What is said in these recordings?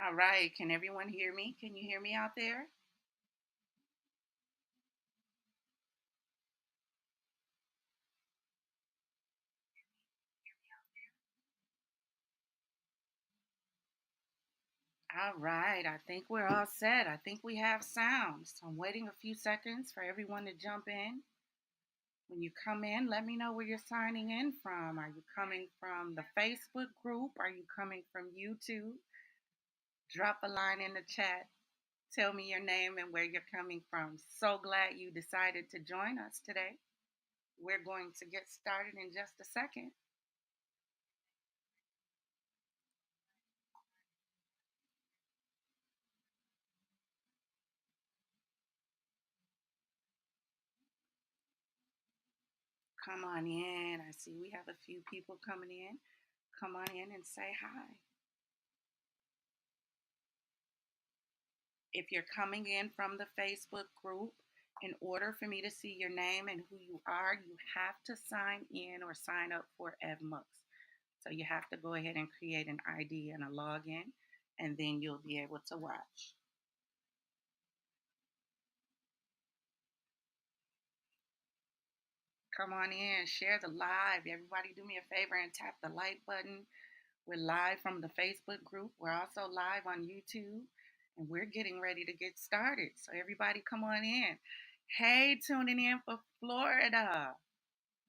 All right. Can everyone hear me? Can you hear me out there? All right. I think we're all set. I think we have sound. So I'm waiting a few seconds for everyone to jump in. When you come in, let me know where you're signing in from. Are you coming from the Facebook group? Are you coming from YouTube? Drop a line in the chat. Tell me your name and where you're coming from. So glad you decided to join us today. We're going to get started in just a second. Come on in. I see we have a few people coming in. Come on in and say hi. If you're coming in from the Facebook group, in order for me to see your name and who you are, you have to sign in or sign up for EvMux. So you have to go ahead and create an ID and a login, and then you'll be able to watch. Come on in, share the live. Everybody, do me a favor and tap the like button. We're live from the Facebook group. We're also live on YouTube, and we're getting ready to get started. So, everybody, come on in. Hey, tuning in for Florida.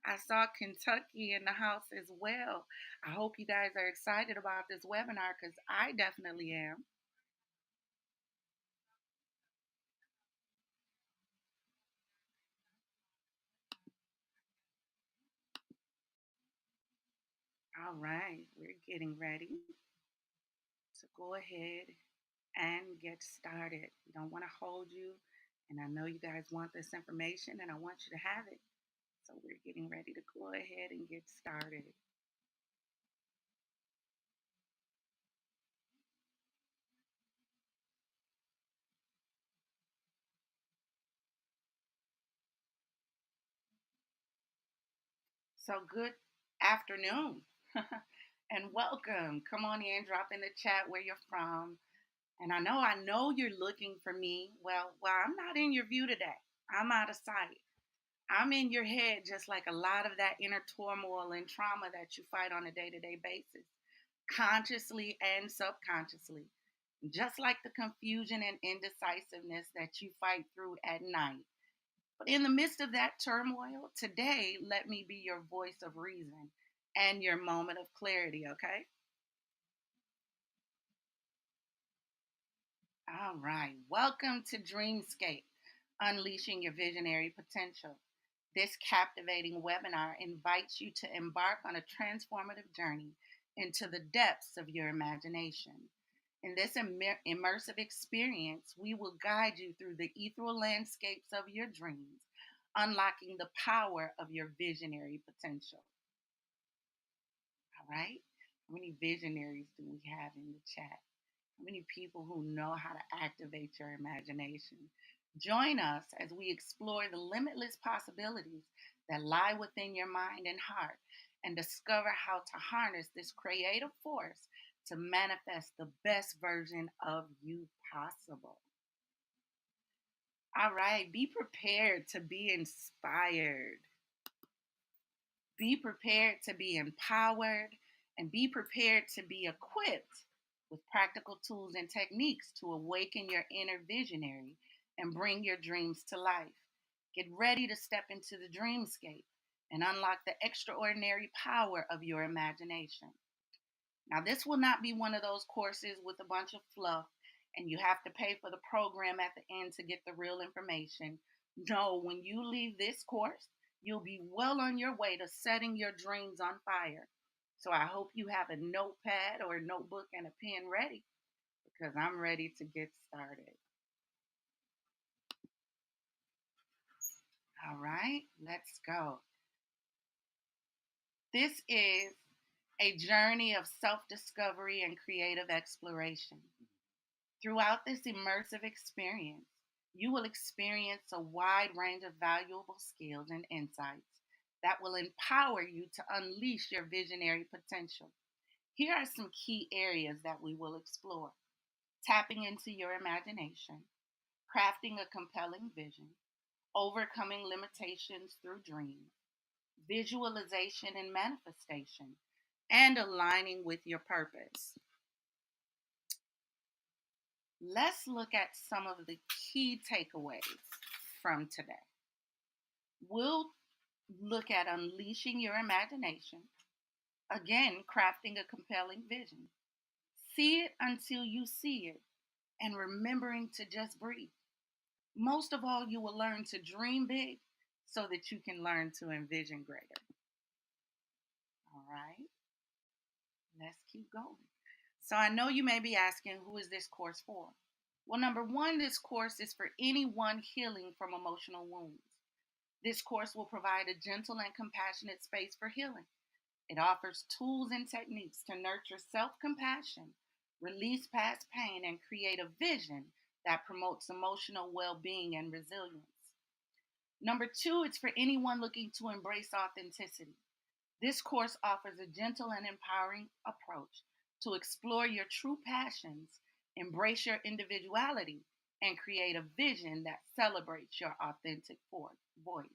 I saw Kentucky in the house as well. I hope you guys are excited about this webinar because I definitely am. All right, we're getting ready to go ahead and get started. We don't want to hold you, and I know you guys want this information, and I want you to have it. So we're getting ready to go ahead and get started. So good afternoon and welcome. Come on in, drop in the chat where you're from. And I know you're looking for me. Well, I'm not in your view today. I'm out of sight. I'm in your head just like a lot of that inner turmoil and trauma that you fight on a day-to-day basis, consciously and subconsciously. Just like the confusion and indecisiveness that you fight through at night. But in the midst of that turmoil, today, let me be your voice of reason and your moment of clarity, okay? All right. Welcome to Dreamscape, Unleashing Your Visionary Potential. This captivating webinar invites you to embark on a transformative journey into the depths of your imagination. In this immersive experience, we will guide you through the ethereal landscapes of your dreams, unlocking the power of your visionary potential. All right? How many visionaries do we have in the chat? How many people who know how to activate your imagination? Join us as we explore the limitless possibilities that lie within your mind and heart and discover how to harness this creative force to manifest the best version of you possible. All right, be prepared to be inspired. Be prepared to be empowered and be prepared to be equipped with practical tools and techniques to awaken your inner visionary and bring your dreams to life. Get ready to step into the dreamscape and unlock the extraordinary power of your imagination. Now, this will not be one of those courses with a bunch of fluff and you have to pay for the program at the end to get the real information. No, when you leave this course, you'll be well on your way to setting your dreams on fire. So I hope you have a notepad or a notebook and a pen ready because I'm ready to get started. All right, let's go. This is a journey of self discovery and creative exploration. Throughout this immersive experience, you will experience a wide range of valuable skills and insights that will empower you to unleash your visionary potential. Here are some key areas that we will explore. tapping into your imagination, crafting a compelling vision, overcoming limitations through dreams, visualization and manifestation, and aligning with your purpose. Let's look at some of the key takeaways from today. We'll look at unleashing your imagination, again, crafting a compelling vision. See it until you see it, and remembering to just breathe. Most of all, you will learn to dream big so that you can learn to envision greater. All right, let's keep going. So I know you may be asking, who is this course for? Well, number one, this course is for anyone healing from emotional wounds. This course will provide a gentle and compassionate space for healing. It offers tools and techniques to nurture self compassion, release past pain, and create a vision that promotes emotional well being and resilience. Number two, it's for anyone looking to embrace authenticity. This course offers a gentle and empowering approach to explore your true passions, embrace your individuality, and create a vision that celebrates your authentic voice.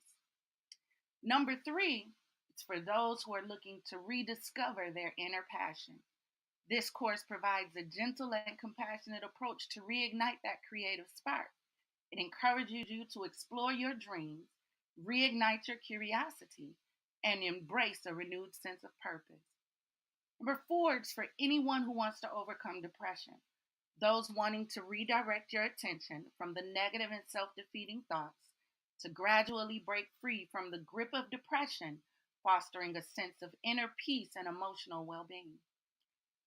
Number three, it's for those who are looking to rediscover their inner passion. This course provides a gentle and compassionate approach to reignite that creative spark. It encourages you to explore your dreams, reignite your curiosity, and embrace a renewed sense of purpose. Number four, it's for anyone who wants to overcome depression. Those wanting to redirect your attention from the negative and self defeating thoughts to gradually break free from the grip of depression, fostering a sense of inner peace and emotional well being.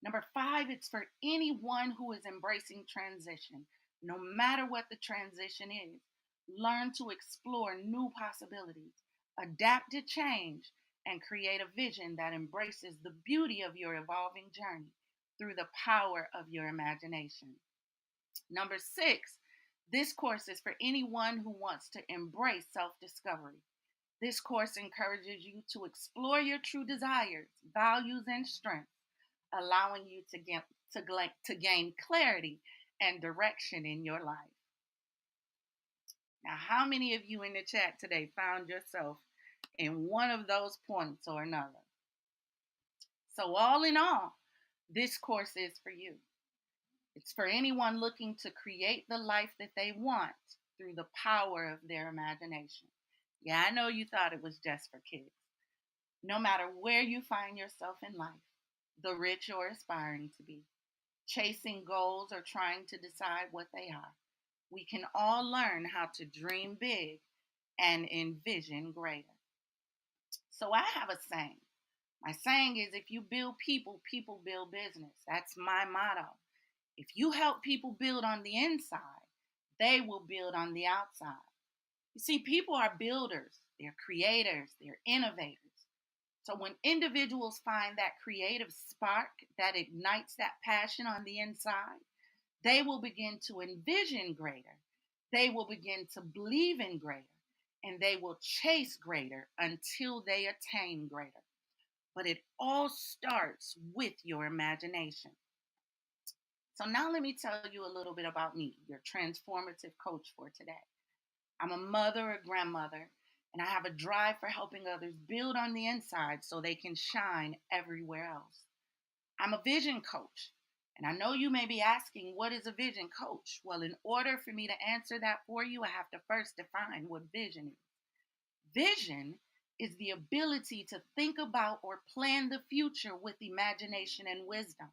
Number five, it's for anyone who is embracing transition, no matter what the transition is. Learn to explore new possibilities, adapt to change, and create a vision that embraces the beauty of your evolving journey through the power of your imagination. Number six, this course is for anyone who wants to embrace self discovery. This course encourages you to explore your true desires, values, and strengths, allowing you to gain clarity and direction in your life. Now, how many of you in the chat today found yourself in one of those points or another? So, all in all, this course is for you. It's for anyone looking to create the life that they want through the power of their imagination. Yeah, I know you thought it was just for kids. No matter where you find yourself in life, the rich or aspiring to be, chasing goals or trying to decide what they are, we can all learn how to dream big and envision greater. So I have a saying. My saying is, if you build people, people build business. That's my motto. If you help people build on the inside, they will build on the outside. You see, people are builders, they're creators, they're innovators. So when individuals find that creative spark that ignites that passion on the inside, they will begin to envision greater. They will begin to believe in greater. And they will chase greater until they attain greater. But it all starts with your imagination. So now let me tell you a little bit about me, your transformative coach for today. I'm a mother, a grandmother, and I have a drive for helping others build on the inside so they can shine everywhere else. I'm a vision coach, and I know you may be asking, what is a vision coach? Well, in order for me to answer that for you, I have to first define what vision is. Vision is the ability to think about or plan the future with imagination and wisdom.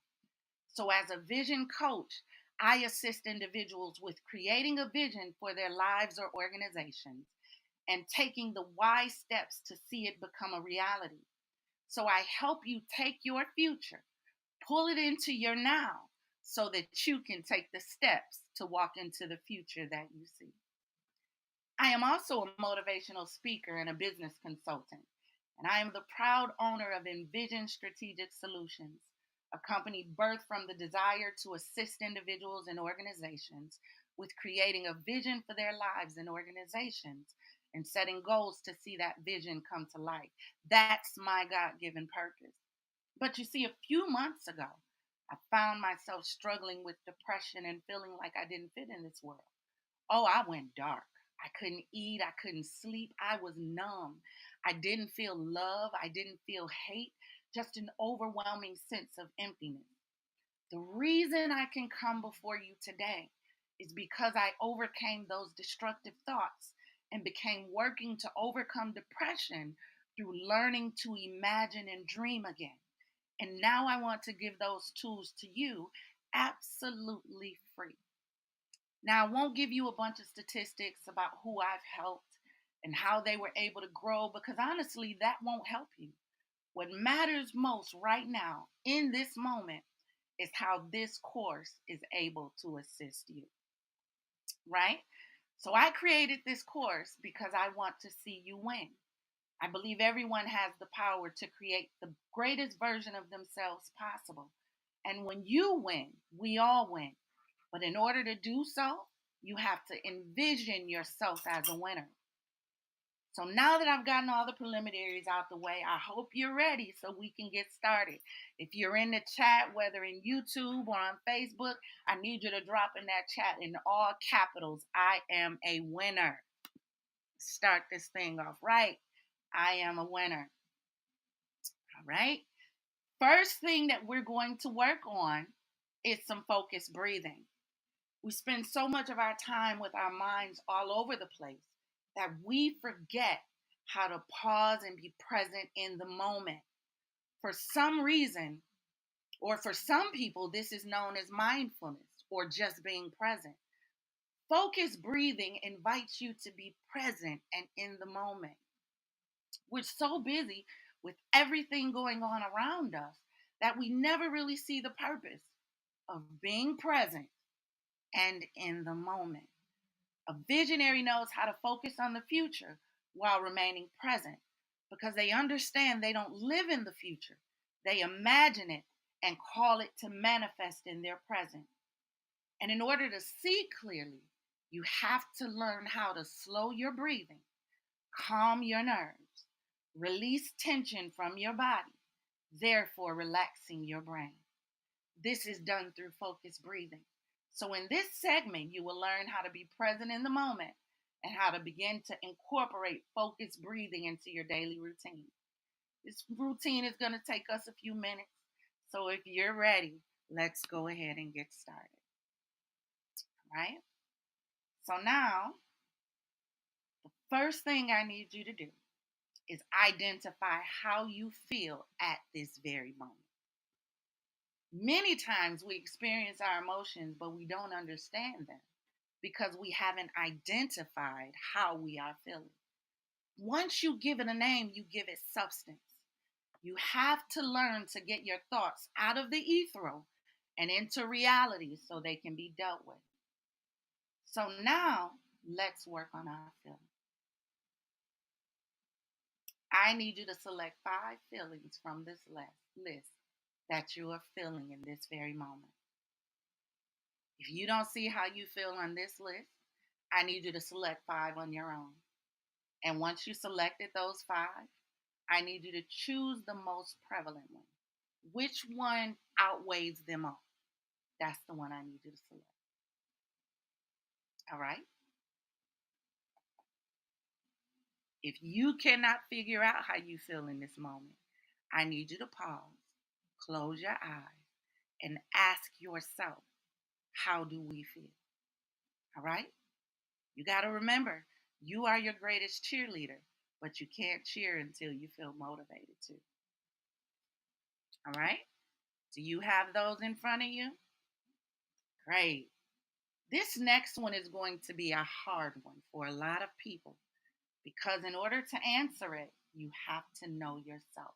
So, as a vision coach, I assist individuals with creating a vision for their lives or organizations and taking the wise steps to see it become a reality. So, I help you take your future, pull it into your now, so that you can take the steps to walk into the future that you see. I am also a motivational speaker and a business consultant, and I am the proud owner of Envision Strategic Solutions, a company birthed from the desire to assist individuals and organizations with creating a vision for their lives and organizations and setting goals to see that vision come to life. That's my God given purpose. But you see, a few months ago, I found myself struggling with depression and feeling like I didn't fit in this world. Oh, I went dark. I couldn't eat. I couldn't sleep. I was numb. I didn't feel love. I didn't feel hate, just an overwhelming sense of emptiness. The reason I can come before you today is because I overcame those destructive thoughts and became working to overcome depression through learning to imagine and dream again. And now I want to give those tools to you absolutely free. Now, I won't give you a bunch of statistics about who I've helped and how they were able to grow because honestly, that won't help you. What matters most right now in this moment is how this course is able to assist you, right? So I created this course because I want to see you win. I believe everyone has the power to create the greatest version of themselves possible. And when you win, we all win. But in order to do so, you have to envision yourself as a winner. So now that I've gotten all the preliminaries out the way, I hope you're ready so we can get started. If you're in the chat, whether in YouTube or on Facebook, I need you to drop in that chat in all capitals, I am a winner. Start this thing off right. I am a winner. All right. First thing that we're going to work on is some focused breathing. We spend so much of our time with our minds all over the place that we forget how to pause and be present in the moment. For some reason, or for some people, this is known as mindfulness or just being present. Focused breathing invites you to be present and in the moment. We're so busy with everything going on around us that we never really see the purpose of being present and in the moment. A visionary knows how to focus on the future while remaining present because they understand they don't live in the future. They imagine it and call it to manifest in their present. And in order to see clearly, you have to learn how to slow your breathing, calm your nerves, release tension from your body, therefore relaxing your brain. This is done through focused breathing. So, in this segment, you will learn how to be present in the moment and how to begin to incorporate focused breathing into your daily routine. This routine is going to take us a few minutes. So, if you're ready, let's go ahead and get started. All right? So, now, the first thing I need you to do is identify how you feel at this very moment. Many times we experience our emotions, but we don't understand them because we haven't identified how we are feeling. Once you give it a name, you give it substance. You have to learn to get your thoughts out of the ethereal and into reality so they can be dealt with. So now let's work on our feelings. I need you to select 5 feelings from this list that you are feeling in this very moment. If you don't see how you feel on this list, I need you to select 5 on your own. And once you selected those 5, I need you to choose the most prevalent one. Which one outweighs them all? That's the one I need you to select. All right? If you cannot figure out how you feel in this moment, I need you to pause, close your eyes, and ask yourself, how do we feel? All right? You got to remember, you are your greatest cheerleader, but you can't cheer until you feel motivated to. All right? Do you have those in front of you? Great. This next one is going to be a hard one for a lot of people because in order to answer it, you have to know yourself.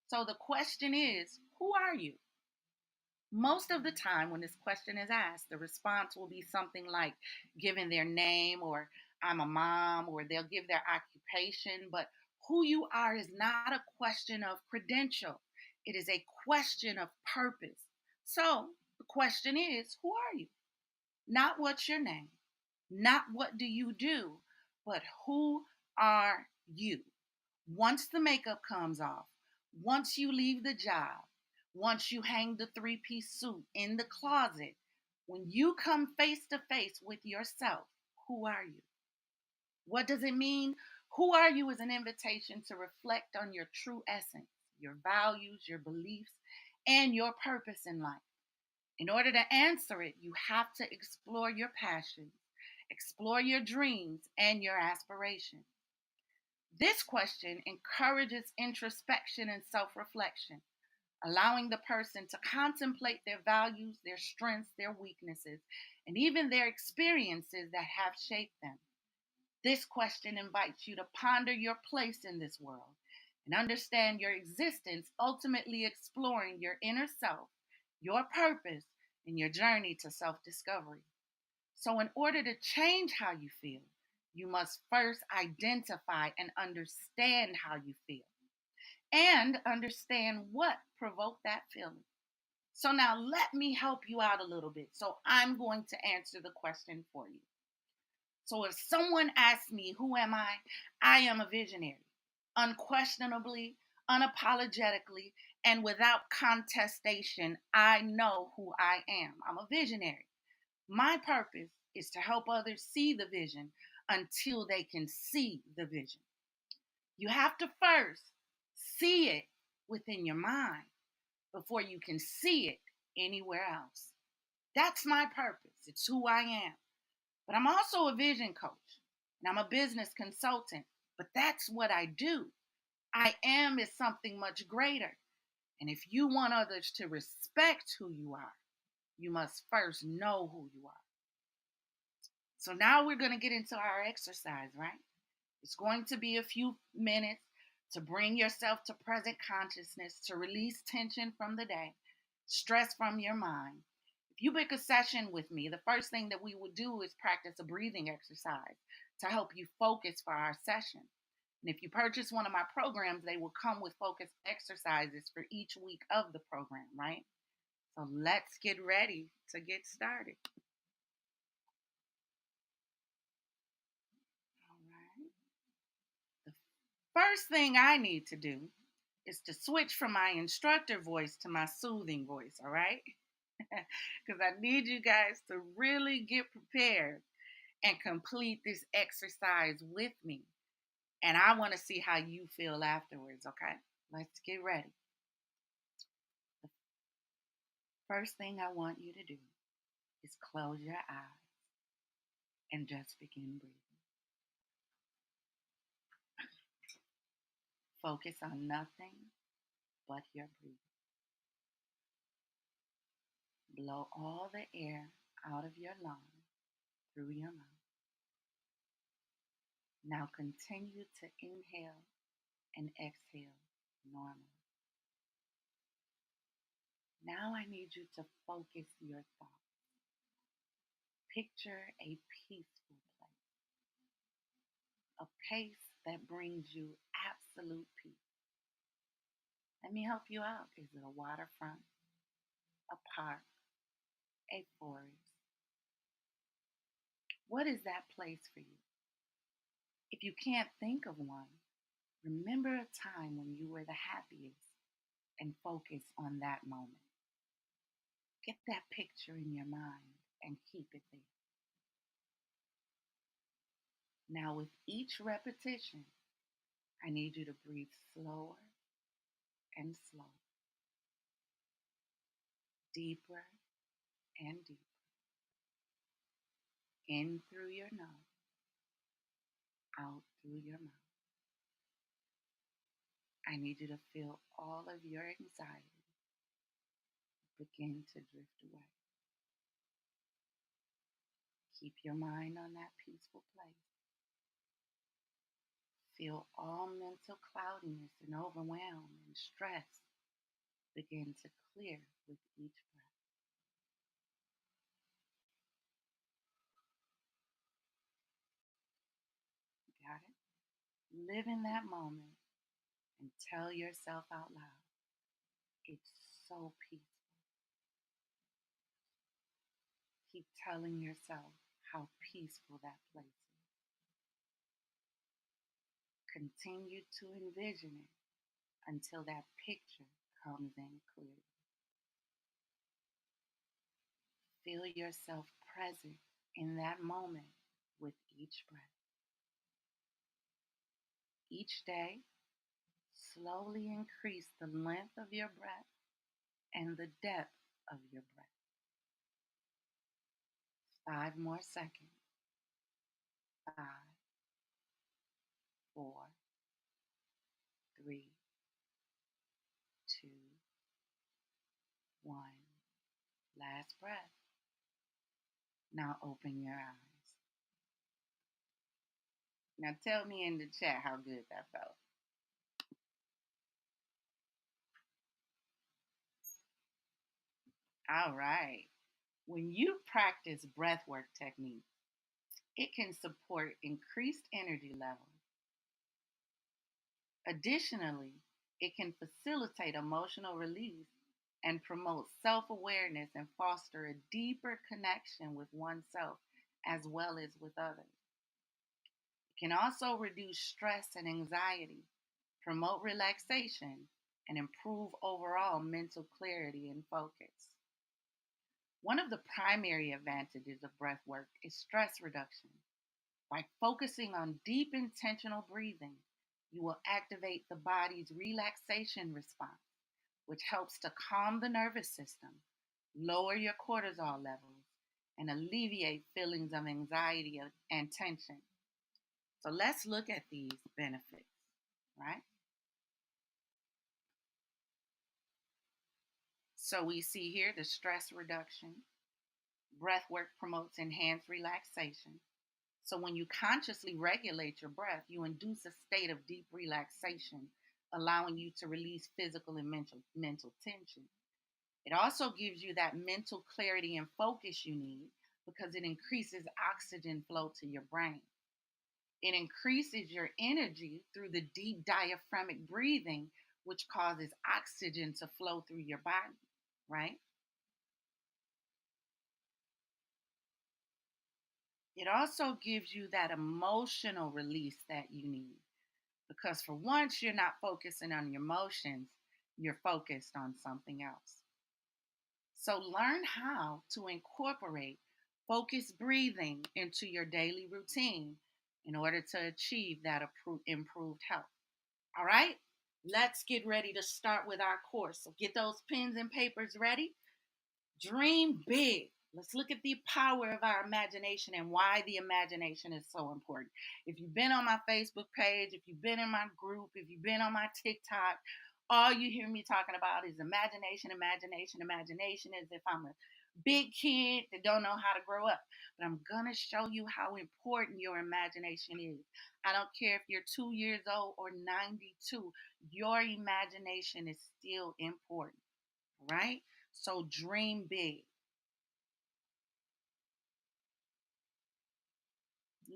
So the question is, who are you? Most of the time, when this question is asked, the response will be something like giving their name or I'm a mom, or they'll give their occupation. But who you are is not a question of credential, it is a question of purpose. So the question is, who are you? Not what's your name, not what do you do, but who are you? Once the makeup comes off, once you leave the job, Once you hang the three-piece suit in the closet, when you come face to face with yourself, who are you? What does it mean? Who are you is an invitation to reflect on your true essence, your values, your beliefs, and your purpose in life. In order to answer it, you have to explore your passions, explore your dreams, and your aspirations. This question encourages introspection and self reflection, allowing the person to contemplate their values, their strengths, their weaknesses, and even their experiences that have shaped them. This question invites you to ponder your place in this world and understand your existence, ultimately exploring your inner self, your purpose, and your journey to self discovery. So, in order to change how you feel, you must first identify and understand how you feel and understand what provoked that feeling. So, now let me help you out a little bit. So, I'm going to answer the question for you. So if someone asks me, who am I am a visionary. Unquestionably, unapologetically, and without contestation, I know who I am. I'm a visionary. My purpose is to help others see the vision until they can see the vision. You have to first see it within your mind before you can see it anywhere else. That's my purpose. It's who I am. But I'm also a vision coach and I'm a business consultant. But that's what I do. I am is something much greater. And if you want others to respect who you are, you must first know who you are. So now we're going to get into our exercise, right? It's going to be a few minutes to bring yourself to present consciousness, to release tension from the day, stress from your mind. If you book a session with me, the first thing that we will do is practice a breathing exercise to help you focus for our session. And if you purchase one of my programs, they will come with focus exercises for each week of the program, right? So let's get ready to get started. All right. The first thing I need to do is to switch from my instructor voice to my soothing voice, all right? Because I need you guys to really get prepared and complete this exercise with me. And I want to see how you feel afterwards, okay? Let's get ready. The first thing I want you to do is close your eyes and just begin breathing. Focus on nothing but your breathing. Blow all the air out of your lungs through your mouth. Now continue to inhale and exhale normally. Now I need you to focus your thoughts. Picture a peaceful place, a place that brings you absolute peace. Let me help you out. Is it a waterfront, a park, a forest? What is that place for you? If you can't think of one, remember a time when you were the happiest and focus on that moment. Get that picture in your mind and keep it there. Now, with each repetition, I need you to breathe slower and slower, deeper and deeper. In through your nose, out through your mouth. I need you to feel all of your anxiety begin to drift away. Keep your mind on that peaceful place. Feel all mental cloudiness and overwhelm and stress begin to clear with each breath. Got it? Live in that moment and tell yourself out loud, it's so peaceful. Keep telling yourself how peaceful that place is. Continue to envision it until that picture comes in clearly. Feel yourself present in that moment with each breath. Each day, slowly increase the length of your breath and the depth of your breath. 5 more seconds. 5, 4, 3, 2, 1. Last breath. Now open your eyes. Now tell me in the chat how good that felt. All right. When you practice breathwork techniques, it can support increased energy levels. Additionally, it can facilitate emotional release and promote self awareness and foster a deeper connection with oneself as well as with others. It can also reduce stress and anxiety, promote relaxation, and improve overall mental clarity and focus. One of the primary advantages of breath work is stress reduction. By focusing on deep intentional breathing, you will activate the body's relaxation response, which helps to calm the nervous system, lower your cortisol levels, and alleviate feelings of anxiety and tension. So let's look at these benefits, right? So we see here the stress reduction. Breath work promotes enhanced relaxation. So when you consciously regulate your breath, you induce a state of deep relaxation, allowing you to release physical and mental tension. It also gives you that mental clarity and focus you need because it increases oxygen flow to your brain. It increases your energy through the deep diaphragmatic breathing, which causes oxygen to flow through your body, right? It also gives you that emotional release that you need because for once you're not focusing on your emotions, you're focused on something else. So learn how to incorporate focused breathing into your daily routine in order to achieve that improved health. All right, let's get ready to start with our course. So get those pens and papers ready. Dream big. Let's look at the power of our imagination and why the imagination is so important. If you've been on my Facebook page, if you've been in my group, if you've been on my TikTok, all you hear me talking about is imagination, imagination, imagination, as if I'm a big kid that don't know how to grow up. But I'm going to show you how important your imagination is. I don't care if you're 2 years old or 92, your imagination is still important, right? So dream big.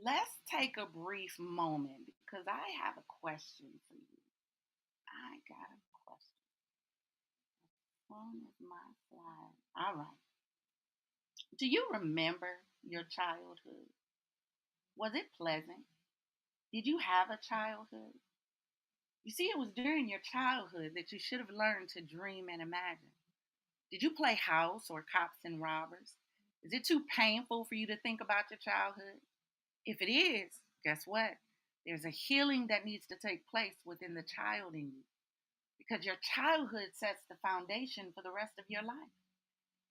Let's take a brief moment because I have a question for you. I got a question. One is my slide. All right. Do you remember your childhood? Was it pleasant? Did you have a childhood? You see, it was during your childhood that you should have learned to dream and imagine. Did you play house or cops and robbers? Is it too painful for you to think about your childhood? If it is, guess what? There's a healing that needs to take place within the child in you because your childhood sets the foundation for the rest of your life.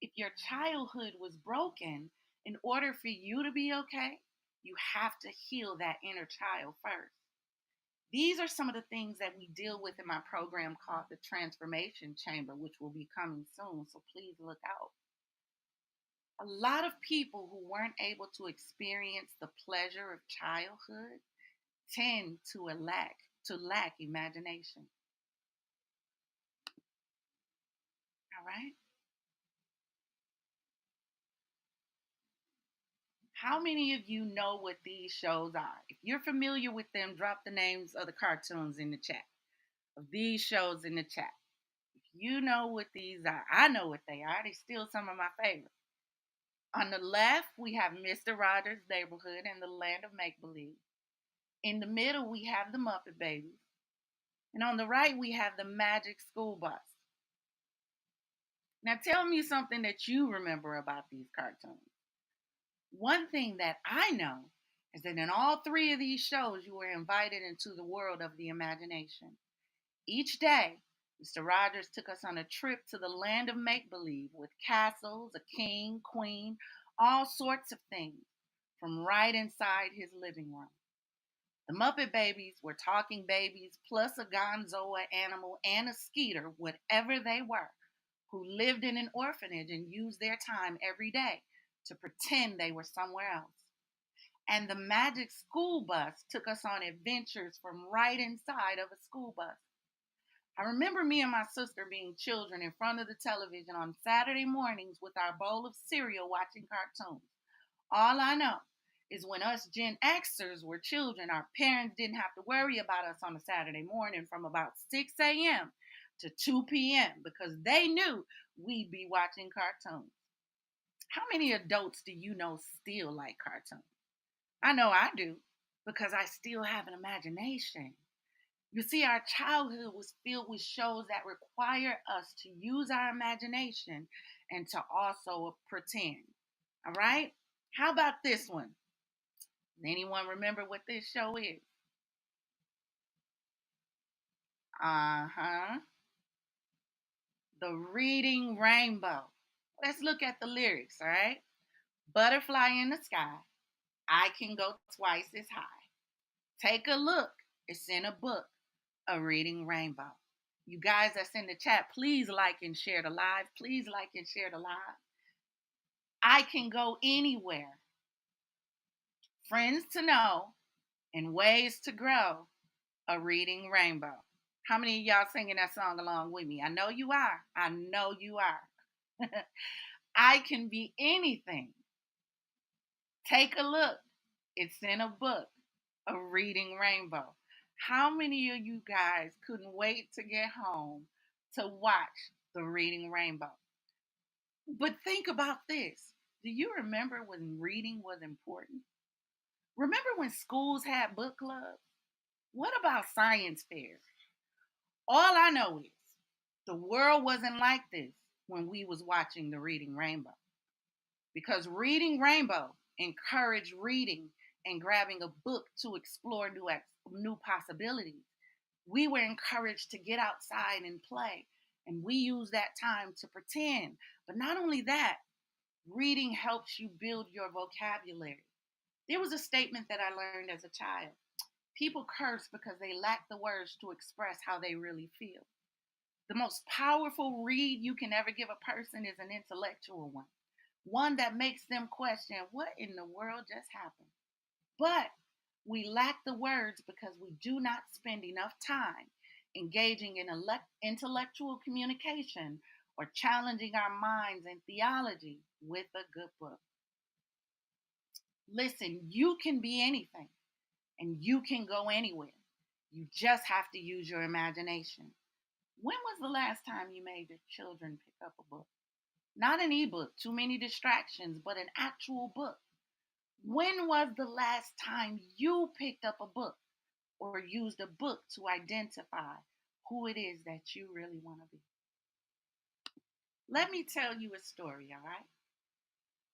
If your childhood was broken, in order for you to be okay, you have to heal that inner child first. These are some of the things that we deal with in my program called the Transformation Chamber, which will be coming soon, so please look out. A lot of people who weren't able to experience the pleasure of childhood tend to lack imagination. All right? How many of you know what these shows are? If you're familiar with them, drop the names of the cartoons in the chat, of these shows in the chat. If you know what these are, I know what they are. They're still some of my favorites. On the left, we have Mr. Rogers' Neighborhood and the Land of Make Believe. In the middle, we have the Muppet Babies. And on the right, we have the Magic School Bus. Now tell me something that you remember about these cartoons. One thing that I know is that in all three of these shows, you were invited into the world of the imagination. Each day, Mr. Rogers took us on a trip to the land of make believe with castles, a king, queen, all sorts of things from right inside his living room. The Muppet Babies were talking babies plus a gonzoa animal and a skeeter, whatever they were, who lived in an orphanage and used their time every day to pretend they were somewhere else. And the magic school bus took us on adventures from right inside of a school bus. I remember me and my sister being children in front of the television on Saturday mornings with our bowl of cereal watching cartoons. All I know is when us Gen Xers were children, our parents didn't have to worry about us on a Saturday morning from about 6 a.m. to 2 p.m. because they knew we'd be watching cartoons. How many adults do you know still like cartoons? I know I do because I still have an imagination. You see, our childhood was filled with shows that require us to use our imagination and to also pretend. All right? How about this one? Anyone remember what this show is? Uh huh. The Reading Rainbow. Let's look at the lyrics, all right? Butterfly in the sky. I can go twice as high. Take a look. It's in a book. A Reading Rainbow. You guys that's in the chat, please like and share the live. Please like and share the live. I can go anywhere. Friends to know and ways to grow. A Reading Rainbow. How many of y'all singing that song along with me? I know you are. I know you are. I can be anything. Take a look. It's in a book. A Reading Rainbow. How many of you guys couldn't wait to get home to watch The Reading Rainbow? But think about this. Do you remember when reading was important? Remember when schools had book clubs? What about science fairs? All I know is the world wasn't like this when we was watching The Reading Rainbow. Because Reading Rainbow encouraged reading and grabbing a book to explore new possibilities. We were encouraged to get outside and play, and we used that time to pretend. But not only that, reading helps you build your vocabulary. There was a statement that I learned as a child. People curse because they lack the words to express how they really feel. The most powerful read you can ever give a person is an intellectual one that makes them question what in the world just happened. But we lack the words because we do not spend enough time engaging in intellectual communication or challenging our minds in theology with a good book. Listen, you can be anything and you can go anywhere. You just have to use your imagination. When was the last time you made your children pick up a book? Not an ebook, too many distractions, but an actual book. When was the last time you picked up a book or used a book to identify who it is that you really want to be? Let me tell you a story, all right?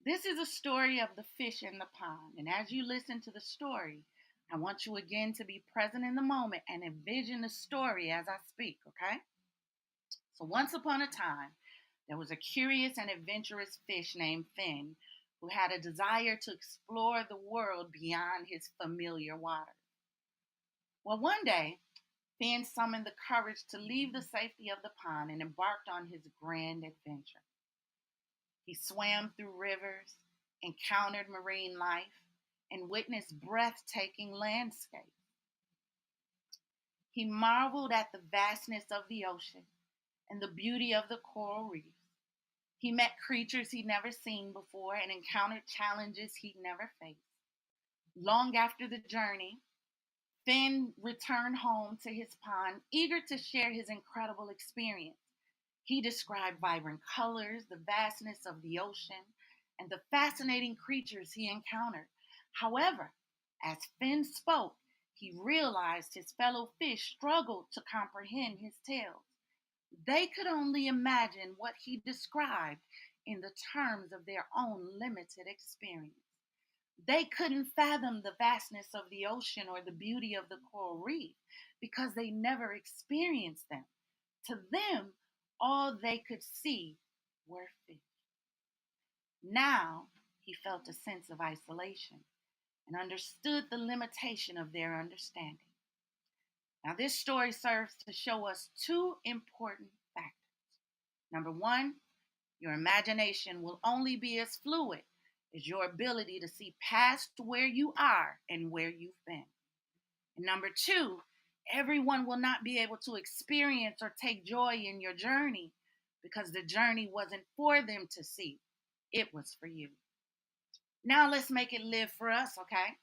This is a story of the fish in the pond. And as you listen to the story, I want you again to be present in the moment and envision the story as I speak, okay? So, once upon a time, there was a curious and adventurous fish named Finn who had a desire to explore the world beyond his familiar waters. Well, one day, Finn summoned the courage to leave the safety of the pond and embarked on his grand adventure. He swam through rivers, encountered marine life, and witnessed breathtaking landscapes. He marveled at the vastness of the ocean and the beauty of the coral reefs. He met creatures he'd never seen before and encountered challenges he'd never faced. Long after the journey, Finn returned home to his pond, eager to share his incredible experience. He described vibrant colors, the vastness of the ocean, and the fascinating creatures he encountered. However, as Finn spoke, he realized his fellow fish struggled to comprehend his tales. They could only imagine what he described in the terms of their own limited experience. They couldn't fathom the vastness of the ocean or the beauty of the coral reef because they never experienced them. To them, all they could see were fish. Now he felt a sense of isolation and understood the limitation of their understanding. Now, this story serves to show us two important factors. Number one, your imagination will only be as fluid as your ability to see past where you are and where you've been. And number two, everyone will not be able to experience or take joy in your journey because the journey wasn't for them to see, it was for you. Now let's make it live for us, okay?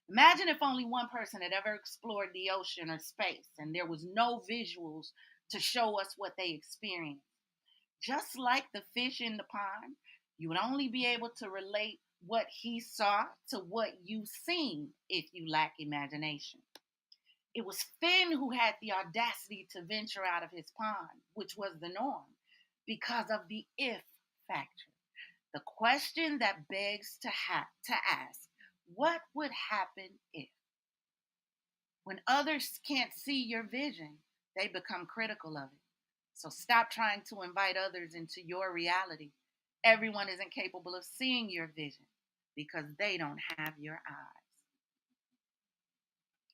Imagine if only one person had ever explored the ocean or space and there was no visuals to show us what they experienced. Just like the fish in the pond, you would only be able to relate what he saw to what you've seen if you lack imagination. It was Finn who had the audacity to venture out of his pond, which was the norm, because of the if factor. The question that begs to ask, what would happen if? When others can't see your vision, they become critical of it. So stop trying to invite others into your reality. Everyone isn't capable of seeing your vision because they don't have your eyes.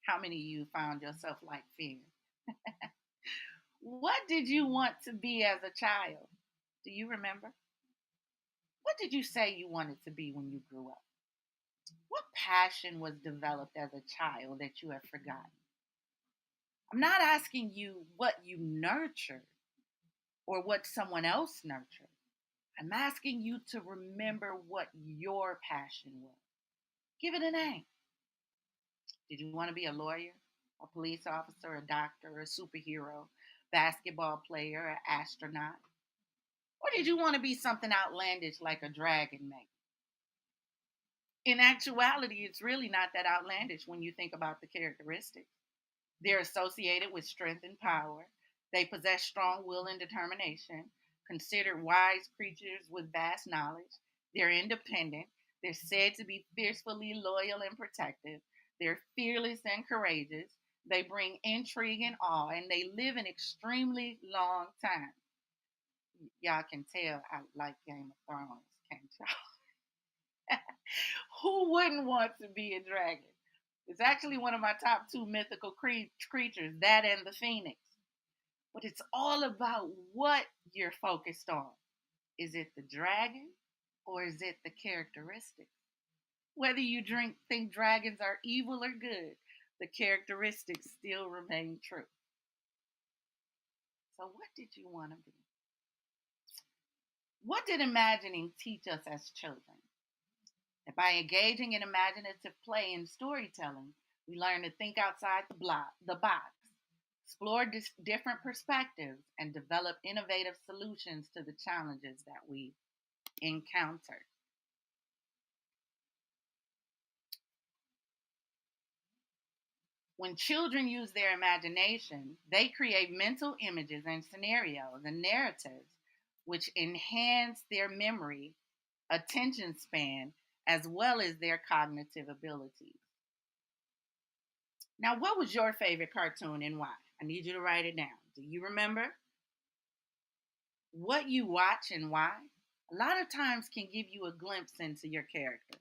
How many of you found yourself like Finn? What did you want to be as a child? Do you remember? What did you say you wanted to be when you grew up? What passion was developed as a child that you have forgotten? I'm not asking you what you nurtured or what someone else nurtured. I'm asking you to remember what your passion was. Give it a name. Did you want to be a lawyer, a police officer, a doctor, a superhero, basketball player, an astronaut? Or did you want to be something outlandish like a dragon maker? In actuality, it's really not that outlandish when you think about the characteristics. They're associated with strength and power. They possess strong will and determination, considered wise creatures with vast knowledge. They're independent. They're said to be fiercely loyal and protective. They're fearless and courageous. They bring intrigue and awe, and they live an extremely long time. Y'all can tell I like Game of Thrones, can't y'all? Who wouldn't want to be a dragon? It's actually one of my top two mythical creatures, that and the phoenix. But it's all about what you're focused on. Is it the dragon or is it the characteristics? Whether you think dragons are evil or good, the characteristics still remain true. So, what did you want to be? What did imagining teach us as children? That by engaging in imaginative play and storytelling, we learn to think outside the box, explore different perspectives, and develop innovative solutions to the challenges that we encounter. When children use their imagination, they create mental images and scenarios and narratives which enhance their memory, attention span, as well as their cognitive abilities. Now, what was your favorite cartoon and why? I need you to write it down. Do you remember what you watch and why? A lot of times can give you a glimpse into your character.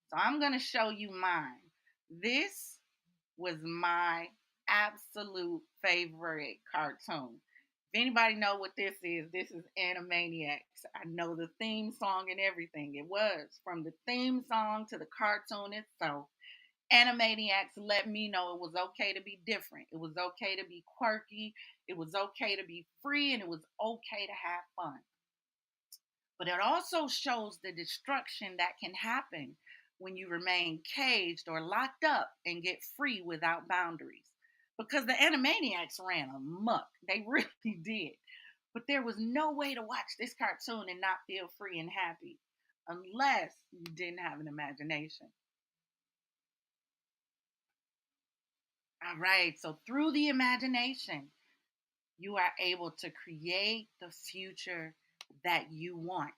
So I'm going to show you mine. This was my absolute favorite cartoon. If anybody know what this is Animaniacs. I know the theme song and everything. It was from the theme song to the cartoon itself. Animaniacs let me know it was okay to be different. It was okay to be quirky. It was okay to be free, and it was okay to have fun. But it also shows the destruction that can happen when you remain caged or locked up and get free without boundaries. Because the Animaniacs ran amok. They really did. But there was no way to watch this cartoon and not feel free and happy unless you didn't have an imagination. All right, so through the imagination, you are able to create the future that you want.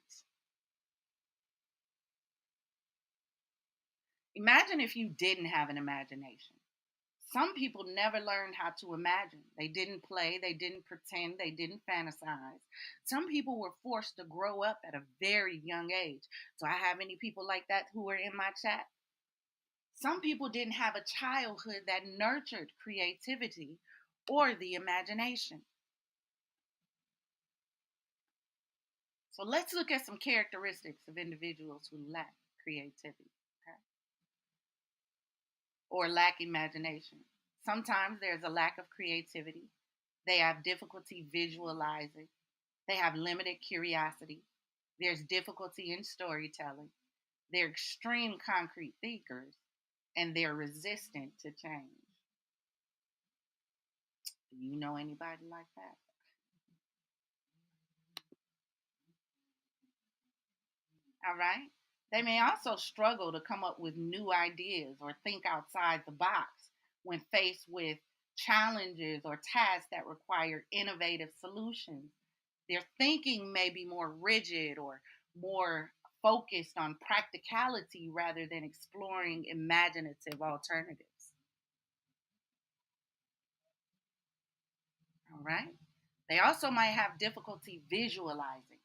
Imagine if you didn't have an imagination. Some people never learned how to imagine. They didn't play, they didn't pretend, they didn't fantasize. Some people were forced to grow up at a very young age. So I have any people like that who are in my chat? Some people didn't have a childhood that nurtured creativity or the imagination. So let's look at some characteristics of individuals who lack creativity, okay, or lack imagination. Sometimes there's a lack of creativity. They have difficulty visualizing. They have limited curiosity. There's difficulty in storytelling. They're extreme concrete thinkers, and they're resistant to change. Do you know anybody like that? All right. They may also struggle to come up with new ideas or think outside the box when faced with challenges or tasks that require innovative solutions. Their thinking may be more rigid or more focused on practicality rather than exploring imaginative alternatives. All right. They also might have difficulty visualizing.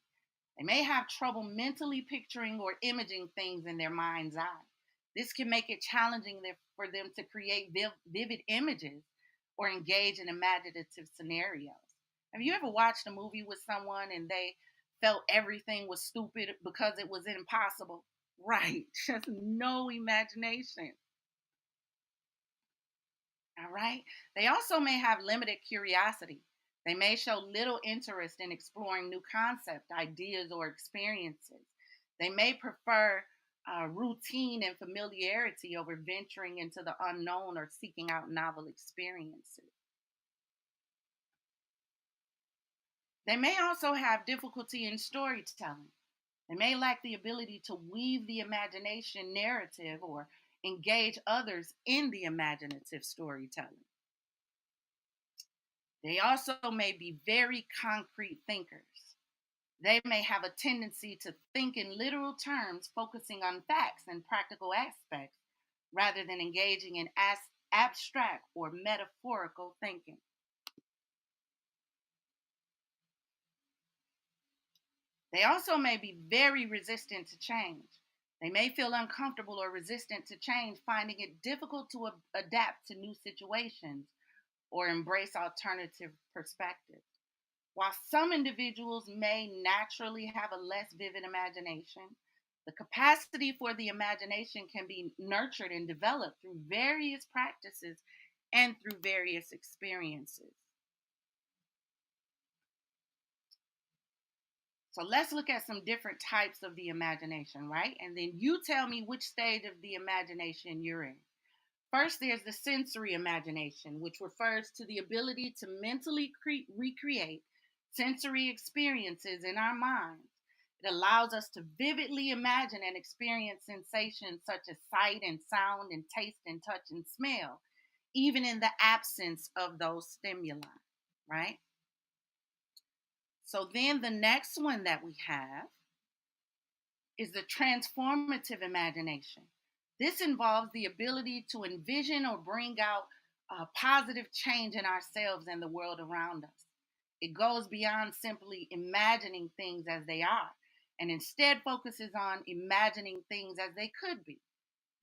They may have trouble mentally picturing or imaging things in their mind's eye. This can make it challenging for them to create vivid images or engage in imaginative scenarios. Have you ever watched a movie with someone and they felt everything was stupid because it was impossible? Right, just no imagination. All right. They also may have limited curiosity. They may show little interest in exploring new concepts, ideas, or experiences. They may prefer routine and familiarity over venturing into the unknown or seeking out novel experiences. They may also have difficulty in storytelling. They may lack the ability to weave the imagination narrative or engage others in the imaginative storytelling. They also may be very concrete thinkers. They may have a tendency to think in literal terms, focusing on facts and practical aspects rather than engaging in abstract or metaphorical thinking. They also may be very resistant to change. They may feel uncomfortable or resistant to change, finding it difficult to adapt to new situations or embrace alternative perspectives. While some individuals may naturally have a less vivid imagination, the capacity for the imagination can be nurtured and developed through various practices and through various experiences. So let's look at some different types of the imagination, right? And then you tell me which stage of the imagination you're in. First, there's the sensory imagination, which refers to the ability to mentally recreate sensory experiences in our minds. It allows us to vividly imagine and experience sensations such as sight and sound and taste and touch and smell, even in the absence of those stimuli, right? So then the next one that we have is the transformative imagination. This involves the ability to envision or bring out a positive change in ourselves and the world around us. It goes beyond simply imagining things as they are and instead focuses on imagining things as they could be.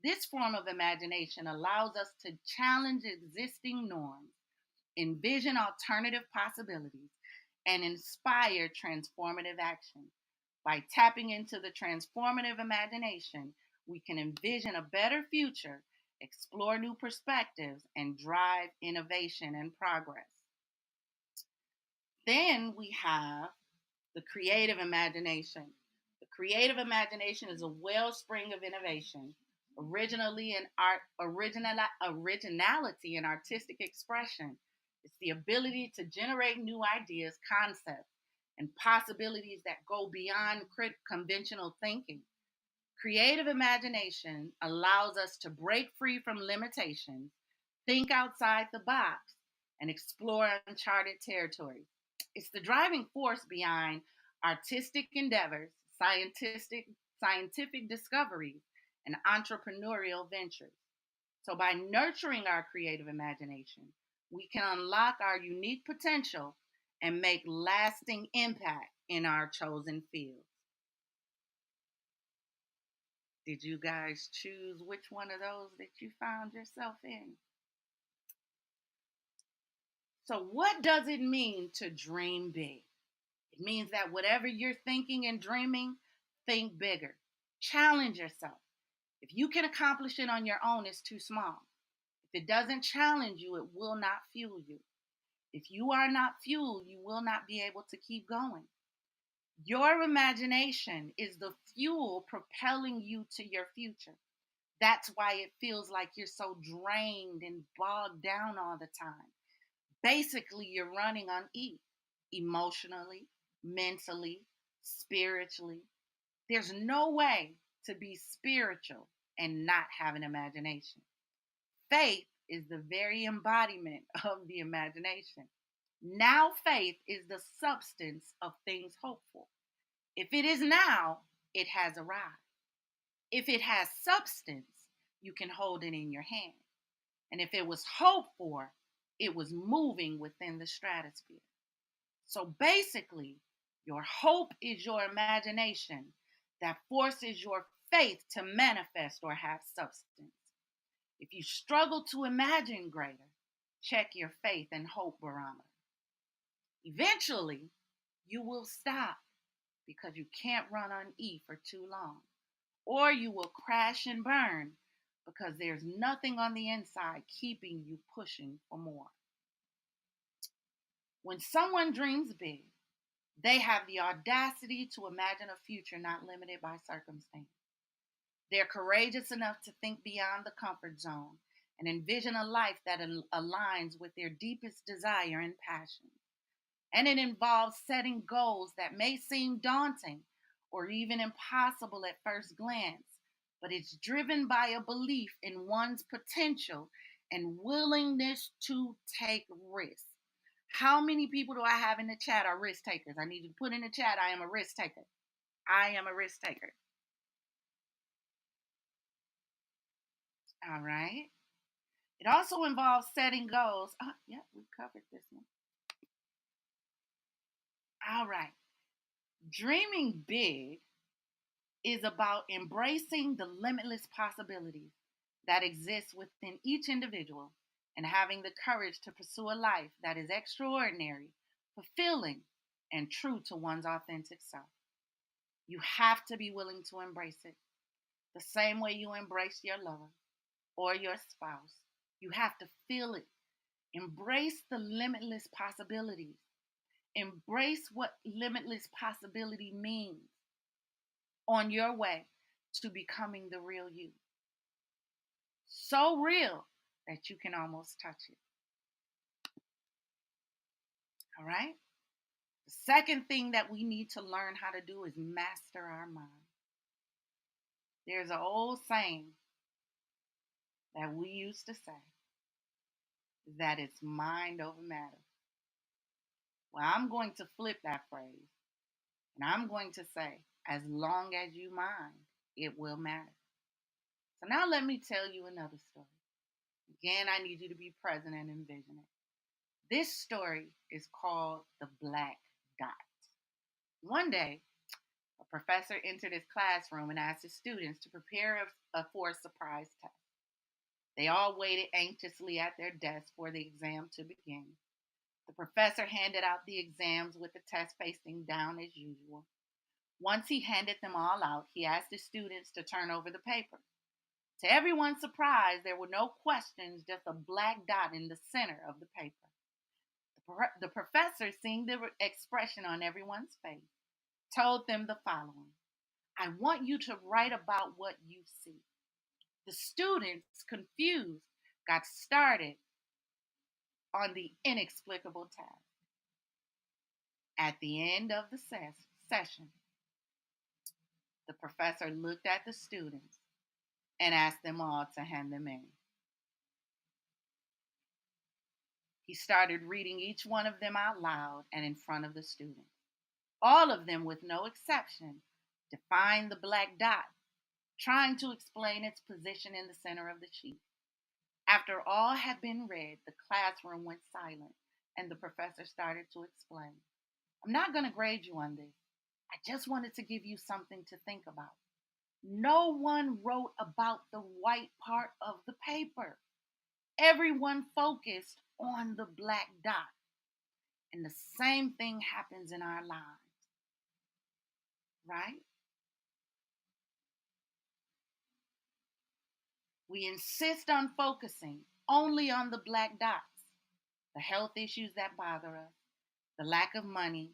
This form of imagination allows us to challenge existing norms, envision alternative possibilities, and inspire transformative action. By tapping into the transformative imagination, we can envision a better future, explore new perspectives, and drive innovation and progress. Then we have the creative imagination. The creative imagination is a wellspring of innovation, originally in art, originality and artistic expression. It's the ability to generate new ideas, concepts, and possibilities that go beyond conventional thinking. Creative imagination allows us to break free from limitations, think outside the box, and explore uncharted territories. It's the driving force behind artistic endeavors, scientific discoveries, and entrepreneurial ventures. So, by nurturing our creative imagination, we can unlock our unique potential and make lasting impact in our chosen fields. Did you guys choose which one of those that you found yourself in? So, what does it mean to dream big? It means that whatever you're thinking and dreaming, think bigger. Challenge yourself. If you can accomplish it on your own, it's too small. If it doesn't challenge you, it will not fuel you. If you are not fueled, you will not be able to keep going. Your imagination is the fuel propelling you to your future. That's why it feels like you're so drained and bogged down all the time. Basically, you're running on E, emotionally, mentally, spiritually. There's no way to be spiritual and not have an imagination. Faith is the very embodiment of the imagination. Now, faith is the substance of things hoped for. If it is now, it has arrived. If it has substance, you can hold it in your hand. And if it was hoped for, it was moving within the stratosphere. So basically, your hope is your imagination that forces your faith to manifest or have substance. If you struggle to imagine greater, check your faith and hope barometer. Eventually, you will stop because you can't run on E for too long, or you will crash and burn because there's nothing on the inside keeping you pushing for more. When someone dreams big, they have the audacity to imagine a future not limited by circumstance. They're courageous enough to think beyond the comfort zone and envision a life that aligns with their deepest desire and passion. And it involves setting goals that may seem daunting or even impossible at first glance, but it's driven by a belief in one's potential and willingness to take risks. How many people do I have in the chat are risk takers? I need you to put in the chat, I am a risk taker. I am a risk taker. All right. It also involves setting goals. Yeah, we covered this one. All right. Dreaming big is about embracing the limitless possibilities that exist within each individual and having the courage to pursue a life that is extraordinary, fulfilling, and true to one's authentic self. You have to be willing to embrace it the same way you embrace your lover or your spouse. You have to feel it. Embrace the limitless possibilities. Embrace what limitless possibility means on your way to becoming the real you. So real that you can almost touch it. All right? The second thing that we need to learn how to do is master our mind. There's an old saying that we used to say that it's mind over matter. Well, I'm going to flip that phrase and I'm going to say, as long as you mind, it will matter. So now let me tell you another story. Again, I need you to be present and envision it. This story is called The Black Dot. One day, a professor entered his classroom and asked his students to prepare for a surprise test. They all waited anxiously at their desks for the exam to begin. The professor handed out the exams with the test facing down as usual. Once he handed them all out, he asked the students to turn over the paper. To everyone's surprise, there were no questions, just a black dot in the center of the paper. The professor, seeing the expression on everyone's face, told them the following: I want you to write about what you see. The students, confused, got started on the inexplicable task. At the end of the session, the professor looked at the students and asked them all to hand them in. He started reading each one of them out loud and in front of the students. All of them, with no exception, defined the black dot, trying to explain its position in the center of the sheet. After all had been read, the classroom went silent and the professor started to explain. I'm not going to grade you on this. I just wanted to give you something to think about. No one wrote about the white part of the paper. Everyone focused on the black dot. And the same thing happens in our lives, right? We insist on focusing only on the black dots, the health issues that bother us, the lack of money,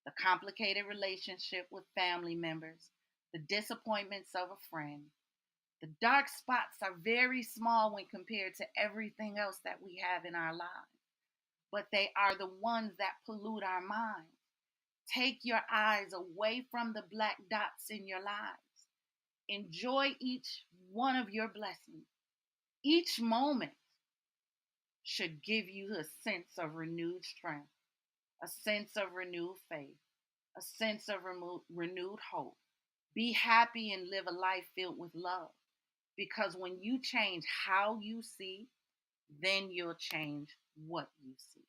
the complicated relationship with family members, the disappointments of a friend. The dark spots are very small when compared to everything else that we have in our lives, but they are the ones that pollute our minds. Take your eyes away from the black dots in your lives. Enjoy each one of your blessings. Each moment should give you a sense of renewed strength, a sense of renewed faith, a sense of renewed hope. Be happy and live a life filled with love. Because when you change how you see, then you'll change what you see.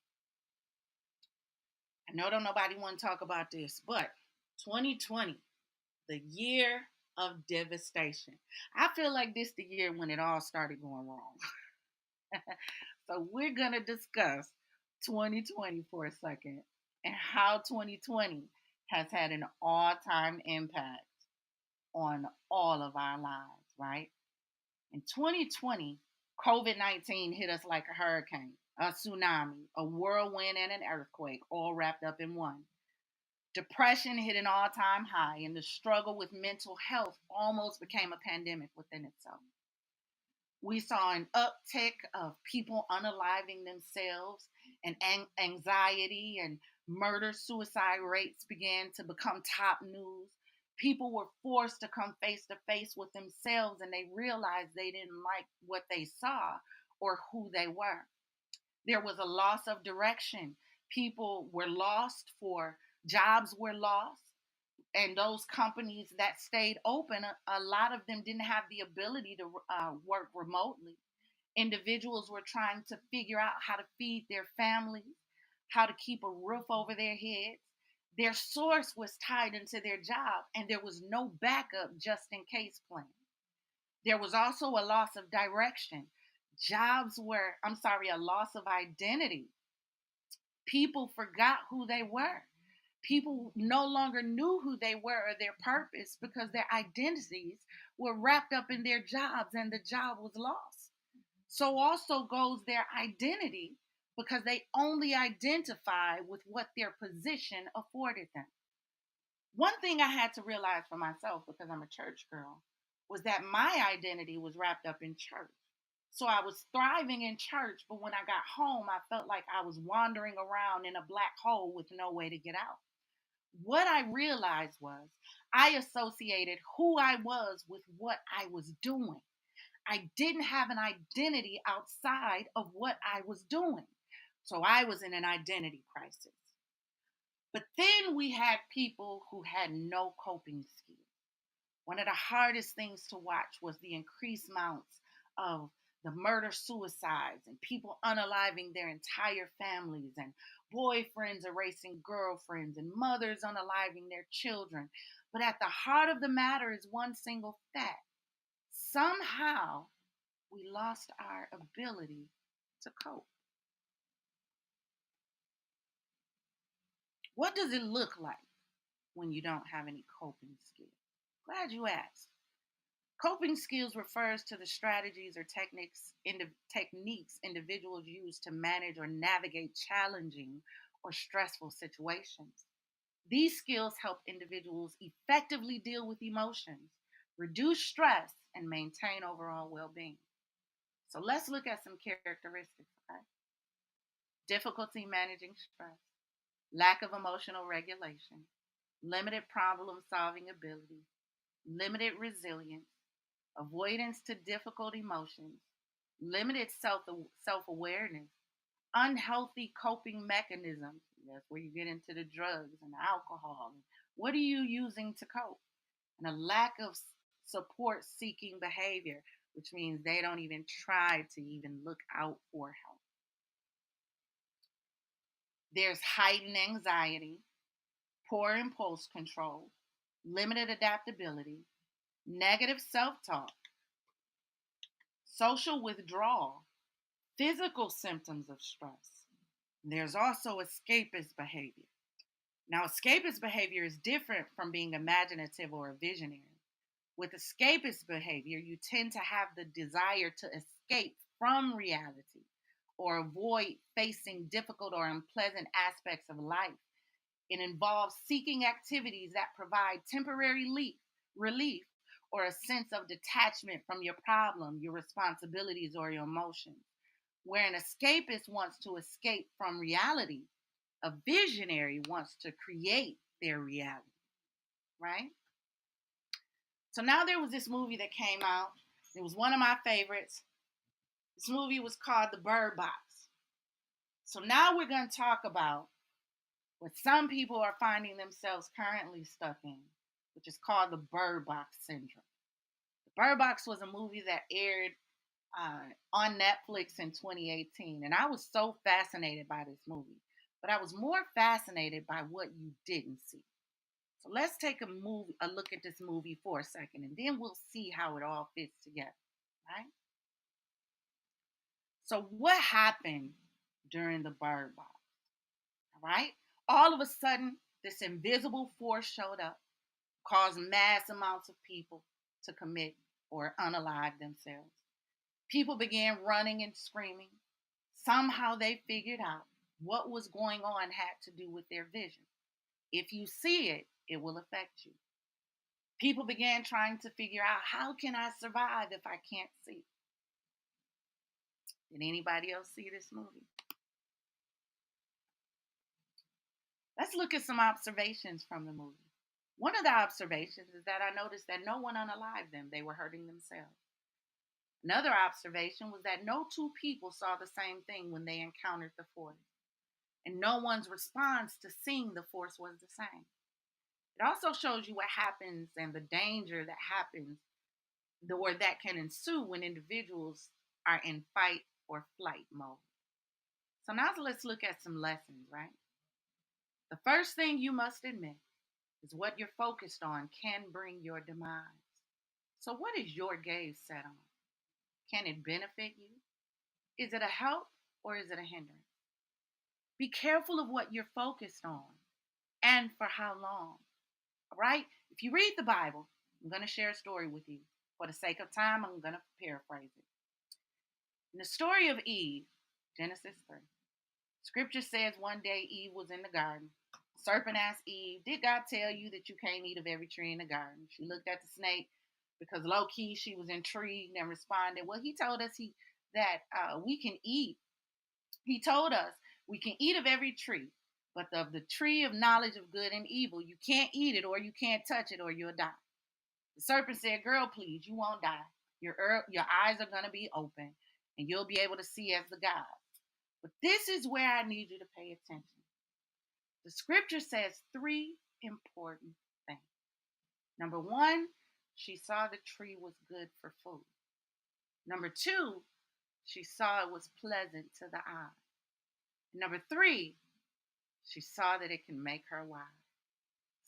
I know don't nobody want to talk about this, but 2020, the year of devastation. I feel like this the year when it all started going wrong. So we're gonna discuss 2020 for a second and how 2020 has had an all-time impact on all of our lives, right? In 2020, COVID 19 hit us like a hurricane, a tsunami, a whirlwind, and an earthquake, all wrapped up in one. Depression hit an all time high, and the struggle with mental health almost became a pandemic within itself. We saw an uptick of people unaliving themselves, and anxiety and murder suicide rates began to become top news. People were forced to come face to face with themselves, and they realized they didn't like what they saw or who they were. There was a loss of direction. People were lost for jobs were lost, and those companies that stayed open, a lot of them didn't have the ability to work remotely. Individuals were trying to figure out how to feed their families, how to keep a roof over their heads. Their source was tied into their job, and there was no backup just in case plan. There was also a loss of direction. A loss of identity. People forgot who they were. People no longer knew who they were or their purpose because their identities were wrapped up in their jobs and the job was lost. So also goes their identity because they only identify with what their position afforded them. One thing I had to realize for myself, because I'm a church girl, was that my identity was wrapped up in church. So I was thriving in church, but when I got home, I felt like I was wandering around in a black hole with no way to get out. What I realized was I associated who I was with what I was doing. I didn't have an identity outside of what I was doing. So I was in an identity crisis. But then we had people who had no coping skills. One of the hardest things to watch was the increased amounts of the murder suicides and people unaliving their entire families and boyfriends erasing girlfriends and mothers unaliving their children. But at the heart of the matter is one single fact. Somehow we lost our ability to cope. What does it look like when you don't have any coping skills? Glad you asked. Coping skills refers to the strategies or techniques individuals use to manage or navigate challenging or stressful situations. These skills help individuals effectively deal with emotions, reduce stress, and maintain overall well-being. So let's look at some characteristics. Okay? Difficulty managing stress, lack of emotional regulation, limited problem solving ability, limited resilience, avoidance to difficult emotions, limited self awareness, unhealthy coping mechanisms. That's where you get into the drugs and the alcohol. What are you using to cope? And a lack of support seeking behavior, which means they don't even try to even look out for help. There's heightened anxiety, poor impulse control, limited adaptability, negative self talk, social withdrawal, physical symptoms of stress. There's also escapist behavior. Now, escapist behavior is different from being imaginative or a visionary. With escapist behavior, you tend to have the desire to escape from reality or avoid facing difficult or unpleasant aspects of life. It involves seeking activities that provide temporary relief or a sense of detachment from your problem, your responsibilities, or your emotions. Where an escapist wants to escape from reality, a visionary wants to create their reality, right? So now there was this movie that came out. It was one of my favorites. This movie was called The Bird Box. So now we're going to talk about what some people are finding themselves currently stuck in, which is called the Bird Box Syndrome. The Bird Box was a movie that aired on Netflix in 2018, and I was so fascinated by this movie. But I was more fascinated by what you didn't see. So let's take a look at this movie for a second, and then we'll see how it all fits together, right? So what happened during the Bird Box? All right, all of a sudden, this invisible force showed up, caused mass amounts of people to commit or unalive themselves. People began running and screaming. Somehow they figured out what was going on had to do with their vision. If you see it, it will affect you. People began trying to figure out, how can I survive if I can't see? Did anybody else see this movie? Let's look at some observations from the movie. One of the observations is that I noticed that no one unalived them. They were hurting themselves. Another observation was that no two people saw the same thing when they encountered the force, and no one's response to seeing the force was the same. It also shows you what happens and the danger that happens or that can ensue when individuals are in fight or flight mode. So now let's look at some lessons, right? The first thing you must admit is what you're focused on can bring your demise. So what is your gaze set on? Can it benefit you? Is it a help or is it a hindrance? Be careful of what you're focused on and for how long. All right? If you read the Bible, I'm going to share a story with you. For the sake of time, I'm going to paraphrase it. In the story of Eve, Genesis 3, scripture says one day Eve was in the garden. Serpent asked Eve, did God tell you that you can't eat of every tree in the garden? She looked at the snake because low key she was intrigued and responded, well, he told us that we can eat. He told us we can eat of every tree, but of the tree of knowledge of good and evil, you can't eat it or you can't touch it or you'll die. The serpent said, girl, please, you won't die. Your eyes are going to be open and you'll be able to see as the gods. But this is where I need you to pay attention. The scripture says three important things. Number one, she saw the tree was good for food. Number two, she saw it was pleasant to the eye. Number three, she saw that it can make her wise.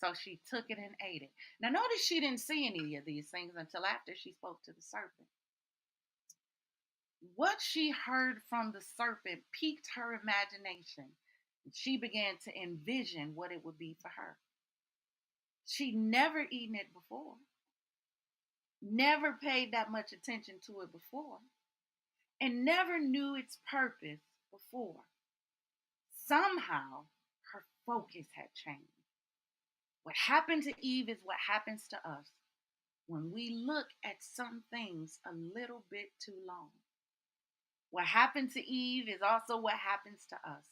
So she took it and ate it. Now notice she didn't see any of these things until after she spoke to the serpent. What she heard from the serpent piqued her imagination, and she began to envision what it would be for her. She'd never eaten it before, never paid that much attention to it before, and never knew its purpose before. Somehow, her focus had changed. What happened to Eve is what happens to us when we look at some things a little bit too long. What happened to Eve is also what happens to us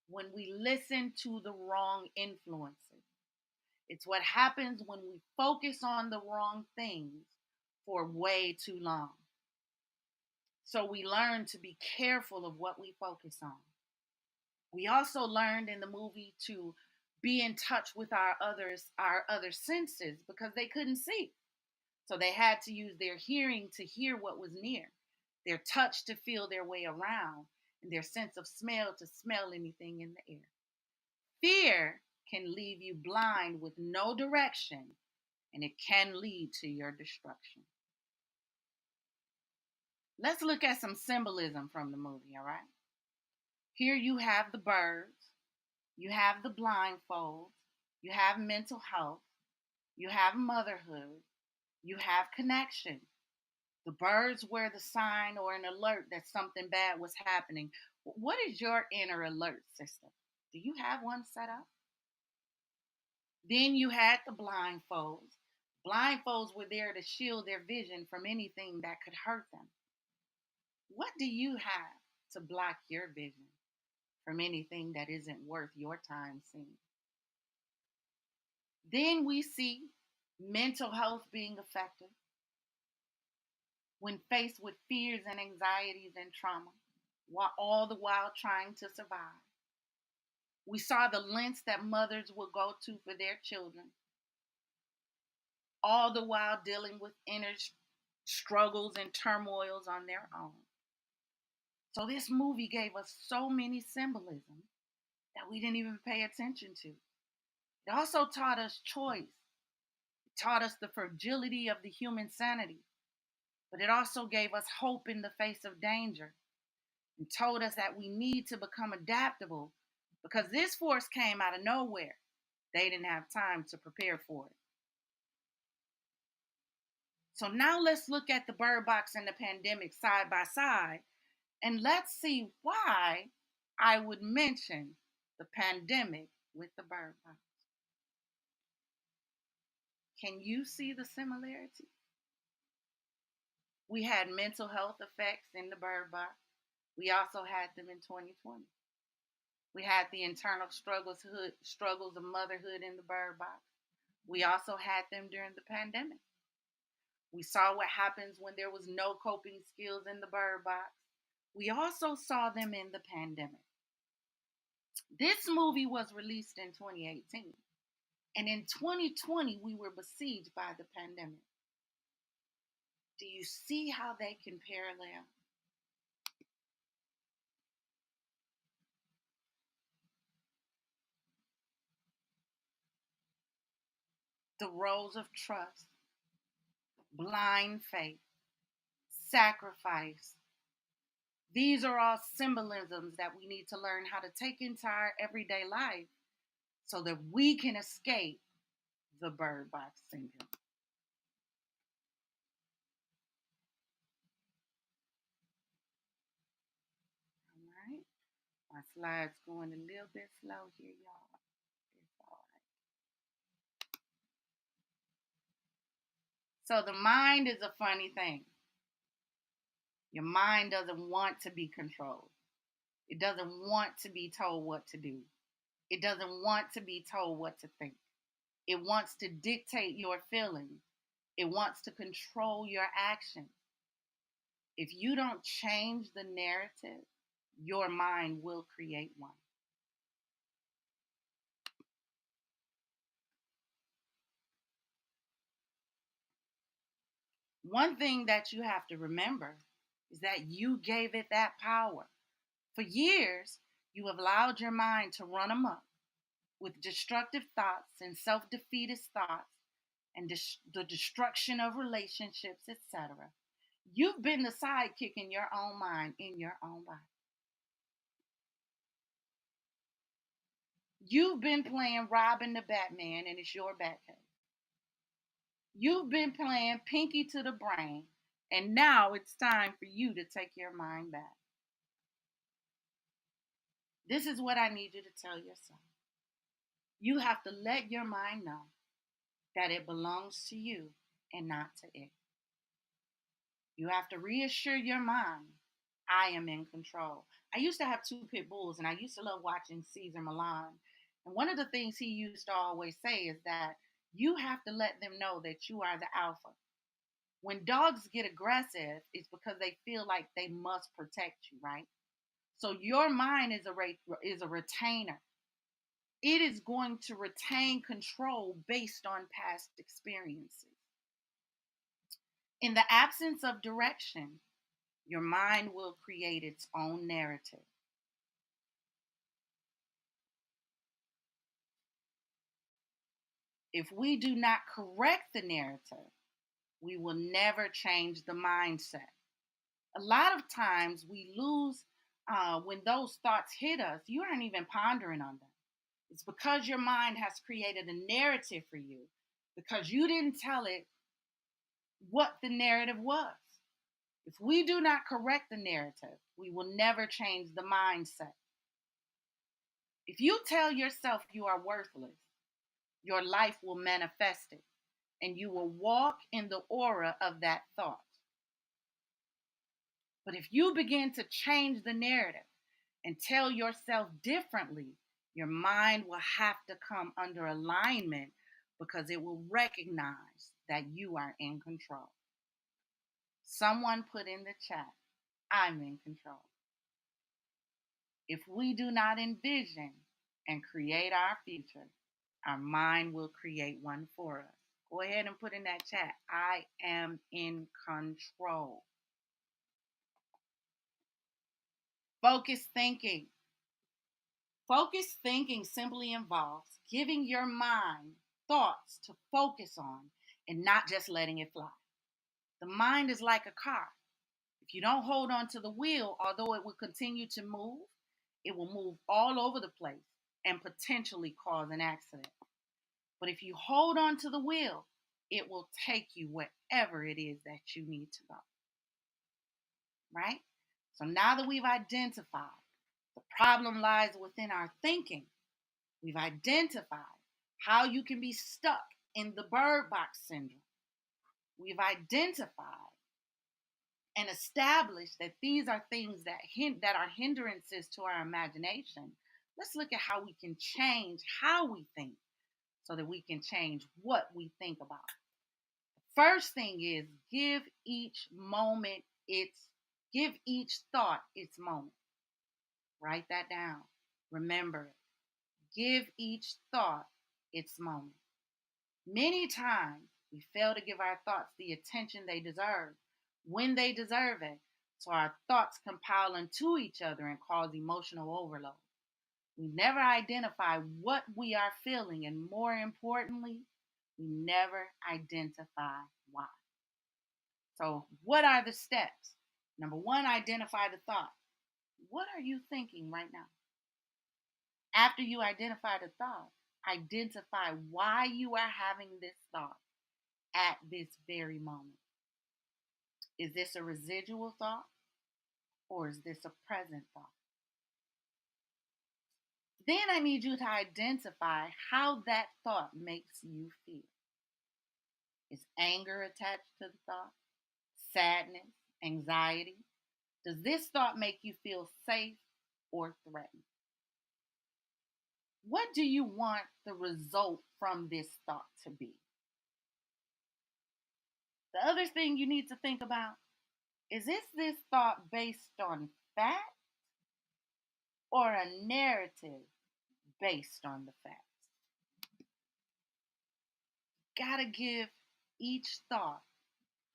when we listen to the wrong influences. It's what happens when we focus on the wrong things for way too long. So we learn to be careful of what we focus on. We also learned in the movie to be in touch with our other senses because they couldn't see. So they had to use their hearing to hear what was near, their touch to feel their way around, and their sense of smell to smell anything in the air. Fear can leave you blind with no direction, and it can lead to your destruction. Let's look at some symbolism from the movie, all right? Here you have the birds, you have the blindfolds, you have mental health, you have motherhood, you have connection. The birds were the sign or an alert that something bad was happening. What is your inner alert system? Do you have one set up? Then you had the blindfolds. Blindfolds were there to shield their vision from anything that could hurt them. What do you have to block your vision from anything that isn't worth your time seeing? Then we see mental health being affected when faced with fears and anxieties and trauma, while all the while trying to survive. We saw the lengths that mothers would go to for their children, all the while dealing with inner struggles and turmoils on their own. So this movie gave us so many symbolism that we didn't even pay attention to. It also taught us choice. It taught us the fragility of the human sanity, but it also gave us hope in the face of danger and told us that we need to become adaptable because this force came out of nowhere. They didn't have time to prepare for it. So now let's look at the bird box and the pandemic side by side, and let's see why I would mention the pandemic with the bird box. Can you see the similarity? We had mental health effects in the bird box. We also had them in 2020. We had the internal struggles of motherhood in the bird box. We also had them during the pandemic. We saw what happens when there was no coping skills in the bird box. We also saw them in the pandemic. This movie was released in 2018. And in 2020, we were besieged by the pandemic. Do you see how they can parallel? The roles of trust, blind faith, sacrifice. These are all symbolisms that we need to learn how to take into our everyday life so that we can escape the bird box syndrome. All right. My slide's going a little bit slow here, y'all. It's all right. So the mind is a funny thing. Your mind doesn't want to be controlled. It doesn't want to be told what to do. It doesn't want to be told what to think. It wants to dictate your feelings. It wants to control your actions. If you don't change the narrative, your mind will create one. One thing that you have to remember is that you gave it that power. For years, you have allowed your mind to run amok with destructive thoughts and self defeatist thoughts and the destruction of relationships, etc. You've been the sidekick in your own mind, in your own body. You've been playing Robin the Batman, and it's your Batcave. You've been playing Pinky to the brain, and now it's time for you to take your mind back. This is what I need you to tell yourself. You have to let your mind know that it belongs to you and not to it. You have to reassure your mind, I am in control. I used to have two pit bulls, and I used to love watching Caesar Milan. And one of the things he used to always say is that you have to let them know that you are the alpha. When dogs get aggressive, it's because they feel like they must protect you, right? So your mind is a retainer. It is going to retain control based on past experiences. In the absence of direction, your mind will create its own narrative. If we do not correct the narrative, we will never change the mindset. A lot of times we lose when those thoughts hit us, you aren't even pondering on them. It's because your mind has created a narrative for you because you didn't tell it what the narrative was. If we do not correct the narrative, we will never change the mindset. If you tell yourself you are worthless, your life will manifest it and you will walk in the aura of that thought. But if you begin to change the narrative and tell yourself differently, your mind will have to come under alignment because it will recognize that you are in control. Someone put in the chat, I'm in control. If we do not envision and create our future, our mind will create one for us. Go ahead and put in that chat, I am in control. Focused thinking. Focused thinking simply involves giving your mind thoughts to focus on and not just letting it fly. The mind is like a car. If you don't hold on to the wheel, although it will continue to move, it will move all over the place and potentially cause an accident. But if you hold on to the wheel, it will take you wherever it is that you need to go. Right? So now that we've identified the problem lies within our thinking, we've identified how you can be stuck in the bird box syndrome. We've identified and established that these are things that are hindrances to our imagination. Let's look at how we can change how we think so that we can change what we think about. First thing is give each thought its moment. Write that down. Remember it. Give each thought its moment. Many times we fail to give our thoughts the attention they deserve when they deserve it. So our thoughts compile into each other and cause emotional overload. We never identify what we are feeling, and more importantly, we never identify why. So, what are the steps? Number one, identify the thought. What are you thinking right now? After you identify the thought, identify why you are having this thought at this very moment. Is this a residual thought or is this a present thought? Then I need you to identify how that thought makes you feel. Is anger attached to the thought? Sadness? Anxiety? Does this thought make you feel safe or threatened? What do you want the result from this thought to be? The other thing you need to think about is this thought based on fact or a narrative based on the facts? Gotta give each thought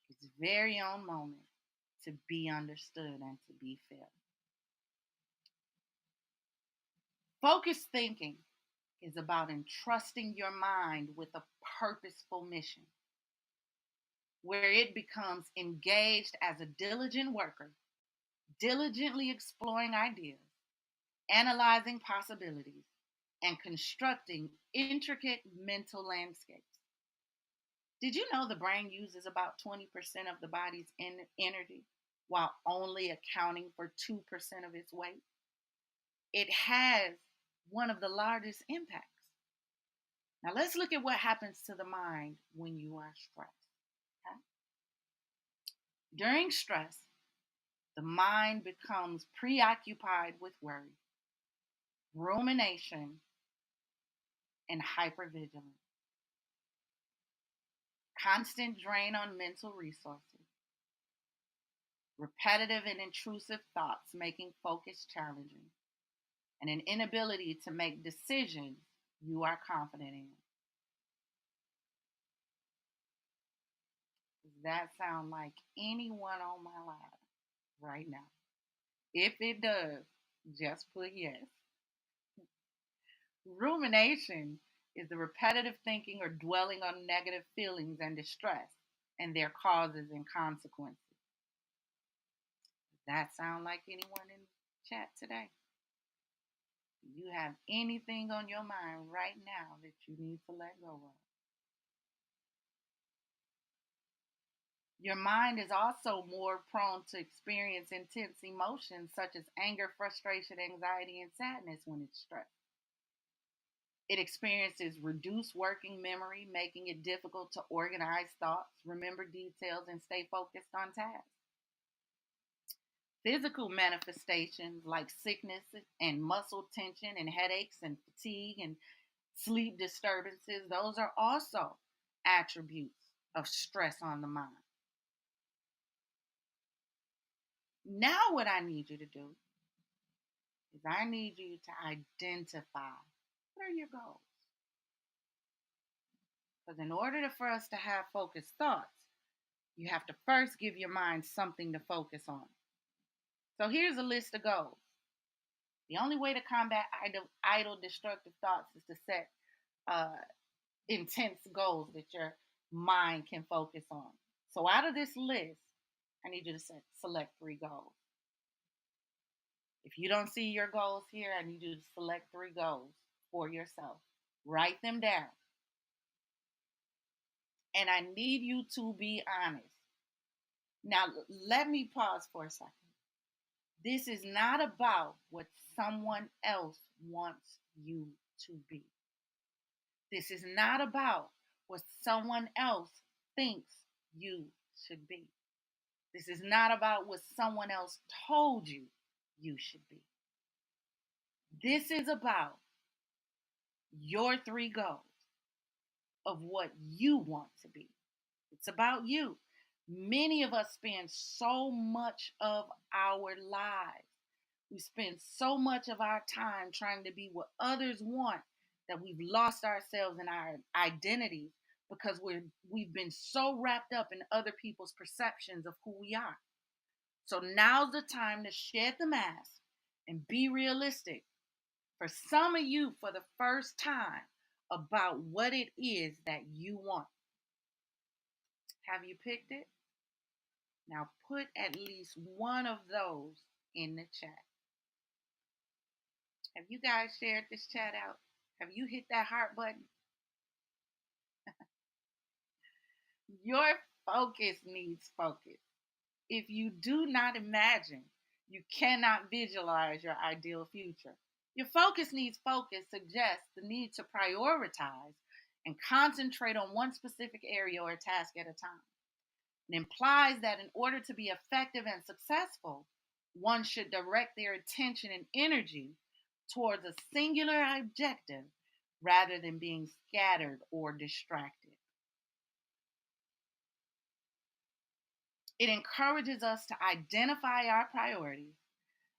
its very own moment to be understood and to be felt. Focused thinking is about entrusting your mind with a purposeful mission where it becomes engaged as a diligent worker, diligently exploring ideas, analyzing possibilities, and constructing intricate mental landscapes. Did you know the brain uses about 20% of the body's energy while only accounting for 2% of its weight? It has one of the largest impacts. Now let's look at what happens to the mind when you are stressed. Okay? During stress, the mind becomes preoccupied with worry, rumination, and hypervigilance. Constant drain on mental resources. repetitive and intrusive thoughts making focus challenging, and an inability to make decisions you are confident in. Does that sound like anyone on my line right now? If it does, just put yes. Rumination is the repetitive thinking or dwelling on negative feelings and distress and their causes and consequences. Does that sound like anyone in chat today? Do you have anything on your mind right now that you need to let go of? Your mind is also more prone to experience intense emotions such as anger, frustration, anxiety, and sadness when it's stressed. It experiences reduced working memory, making it difficult to organize thoughts, remember details, and stay focused on tasks. Physical manifestations like sickness and muscle tension and headaches and fatigue and sleep disturbances, those are also attributes of stress on the mind. Now, what I need you to do is I need you to identify what are your goals. Because in order for us to have focused thoughts, you have to first give your mind something to focus on. So here's a list of goals. The only way to combat idle destructive thoughts is to set uh, intense goals that your mind can focus on. So out of this list, I need you to select 3 goals. If you don't see your goals here, I need you to select 3 goals for yourself. Write them down. And I need you to be honest. Now, let me pause for a second. This is not about what someone else wants you to be. This is not about what someone else thinks you should be. This is not about what someone else told you you should be. This is about your 3 goals of what you want to be. It's about you. Many of us spend so much of our lives, we spend so much of our time trying to be what others want that we've lost ourselves in our identities because we've been so wrapped up in other people's perceptions of who we are. So now's the time to shed the mask and be realistic. For some of you, for the first time, about what it is that you want. Have you picked it? Now put at least one of those in the chat. Have you guys shared this chat out? Have you hit that heart button? Your focus needs focus. If you do not imagine, you cannot visualize your ideal future. Your focus needs focus suggests the need to prioritize and concentrate on one specific area or task at a time. It implies that in order to be effective and successful, one should direct their attention and energy towards a singular objective rather than being scattered or distracted. It encourages us to identify our priorities,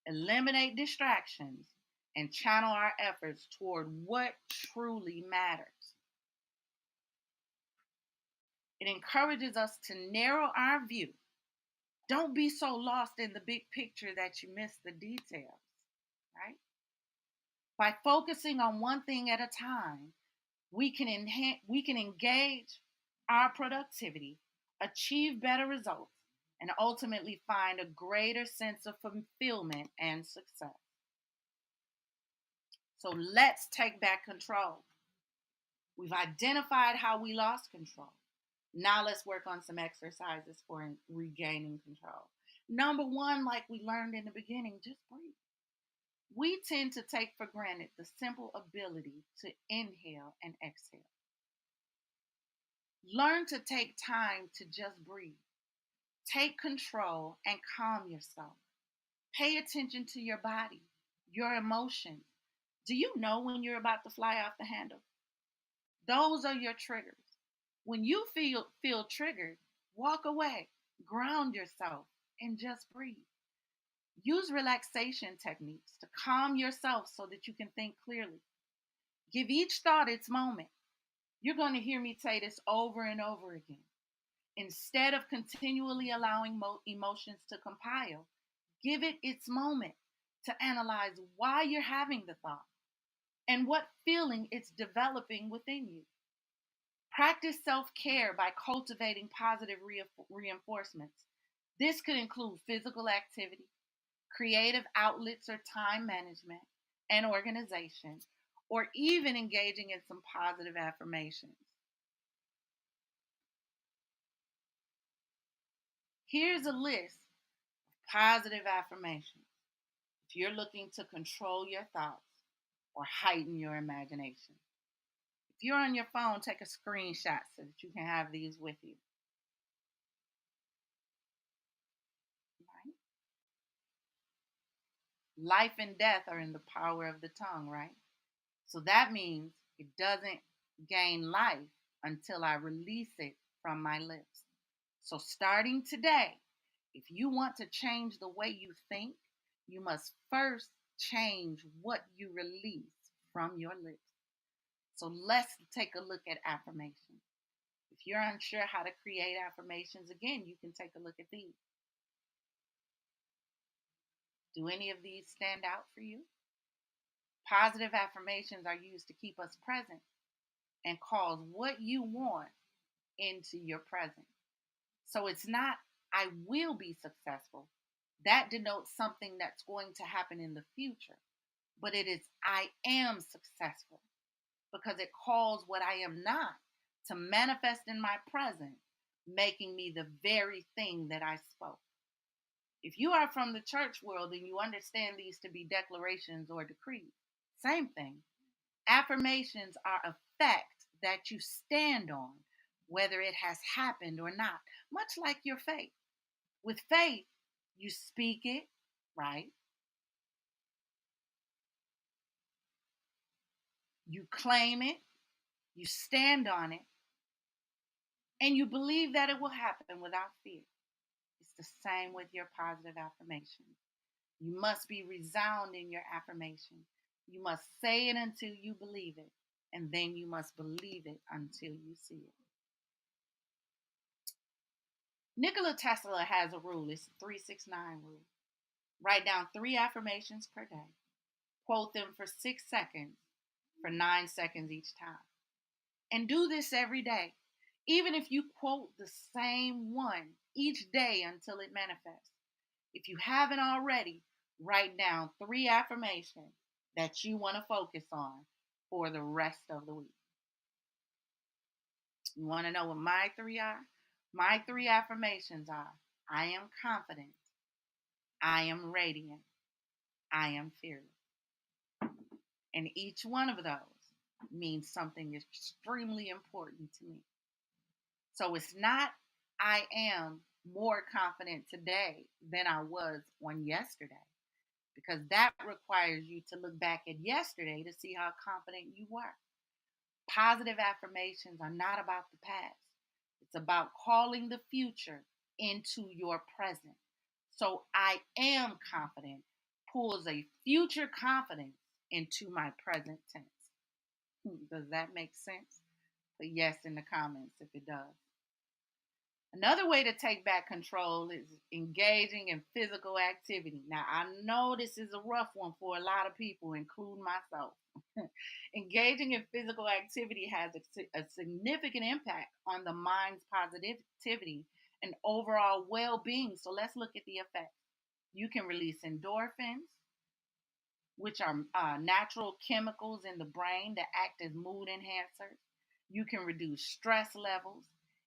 eliminate distractions, and channel our efforts toward what truly matters. It encourages us to narrow our view. Don't be so lost in the big picture that you miss the details, right? By focusing on one thing at a time, we can engage our productivity, achieve better results, and ultimately find a greater sense of fulfillment and success. So let's take back control. We've identified how we lost control. Now let's work on some exercises for regaining control. Number 1, like we learned in the beginning, just breathe. We tend to take for granted the simple ability to inhale and exhale. Learn to take time to just breathe. Take control and calm yourself. Pay attention to your body, your emotions. Do you know when you're about to fly off the handle? Those are your triggers. When you feel triggered, walk away, ground yourself, and just breathe. Use relaxation techniques to calm yourself so that you can think clearly. Give each thought its moment. You're going to hear me say this over and over again. Instead of continually allowing emotions to compile, give it its moment to analyze why you're having the thought and what feeling it's developing within you. Practice self care by cultivating positive reinforcements. This could include physical activity, creative outlets or time management and organization, or even engaging in some positive affirmations. Here's a list of positive affirmations if you're looking to control your thoughts or heighten your imagination. If you're on your phone, take a screenshot so that you can have these with you. Right? Life and death are in the power of the tongue, right? So that means it doesn't gain life until I release it from my lips. So starting today, if you want to change the way you think, you must first change what you release from your lips. So let's take a look at affirmations. If you're unsure how to create affirmations, again, you can take a look at these. Do any of these stand out for you? Positive affirmations are used to keep us present and cause what you want into your present. So it's not, I will be successful. That denotes something that's going to happen in the future. But it is, I am successful because it calls what I am not to manifest in my present, making me the very thing that I spoke. If you are from the church world and you understand these to be declarations or decrees, same thing. Affirmations are a fact that you stand on, whether it has happened or not, much like your faith. With faith, you speak it, right? You claim it, you stand on it, and you believe that it will happen without fear. It's the same with your positive affirmations. You must be resound in your affirmation. You must say it until you believe it, and then you must believe it until you see it. Nikola Tesla has a rule. It's a 369 rule. Write down 3 affirmations per day. Quote them for 6 seconds for 9 seconds each time. And do this every day, even if you quote the same one each day until it manifests. If you haven't already, write down 3 affirmations that you want to focus on for the rest of the week. You want to know what my 3 are? My 3 affirmations are: I am confident, I am radiant, I am fearless. And each one of those means something extremely important to me. So it's not, I am more confident today than I was on yesterday, because that requires you to look back at yesterday to see how confident you were. Positive affirmations are not about the past, it's about calling the future into your present. So I am confident pulls a future confidence into my present tense. Does that make sense? Put yes in the comments if it does. Another way to take back control is engaging in physical activity. Now, I know this is a rough one for a lot of people, including myself. Engaging in physical activity has a significant impact on the mind's positivity and overall well being. So, let's look at the effects. You can release endorphins, which are natural chemicals in the brain that act as mood enhancers. You can reduce stress levels.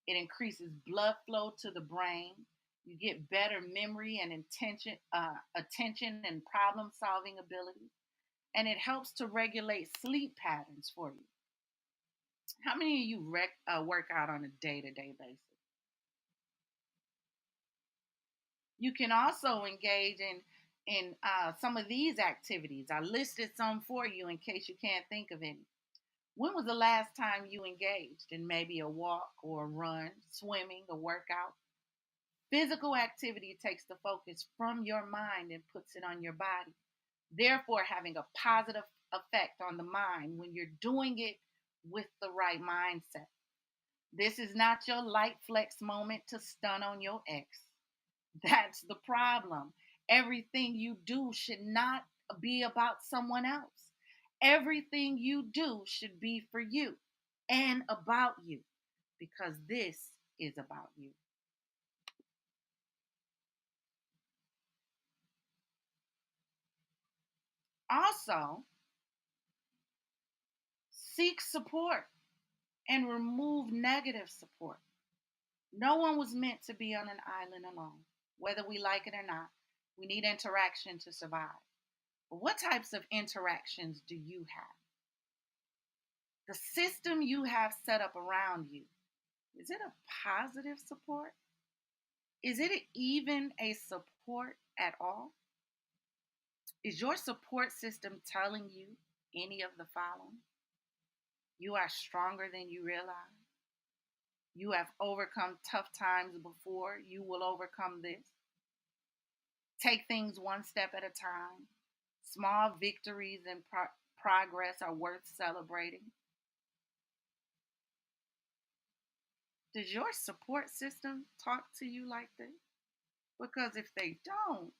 It increases blood flow to the brain. You get better memory and attention and problem solving ability. And it helps to regulate sleep patterns for you. How many of you work out on a day to day basis? You can also engage in some of these activities. I listed some for you in case you can't think of any. When was the last time you engaged in maybe a walk or a run, swimming, a workout? Physical activity takes the focus from your mind and puts it on your body, therefore having a positive effect on the mind when you're doing it with the right mindset. This is not your light flex moment to stun on your ex. That's the problem. Everything you do should not be about someone else. Everything you do should be for you and about you, because this is about you. Also, seek support and remove negative support. No one was meant to be on an island alone, whether we like it or not. We need interaction to survive. But what types of interactions do you have? The system you have set up around you, is it a positive support? Is it even a support at all? Is your support system telling you any of the following? You are stronger than you realize. You have overcome tough times before. You will overcome this. Take things one step at a time. Small victories and progress are worth celebrating. Does your support system talk to you like this? Because if they don't,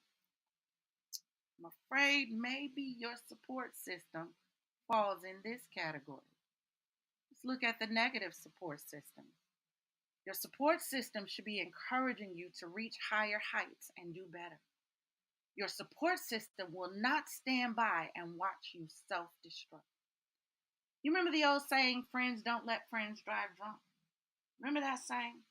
I'm afraid maybe your support system falls in this category. Let's look at the negative support system. Your support system should be encouraging you to reach higher heights and do better. Your support system will not stand by and watch you self destruct. You remember the old saying, friends don't let friends drive drunk? Remember that saying?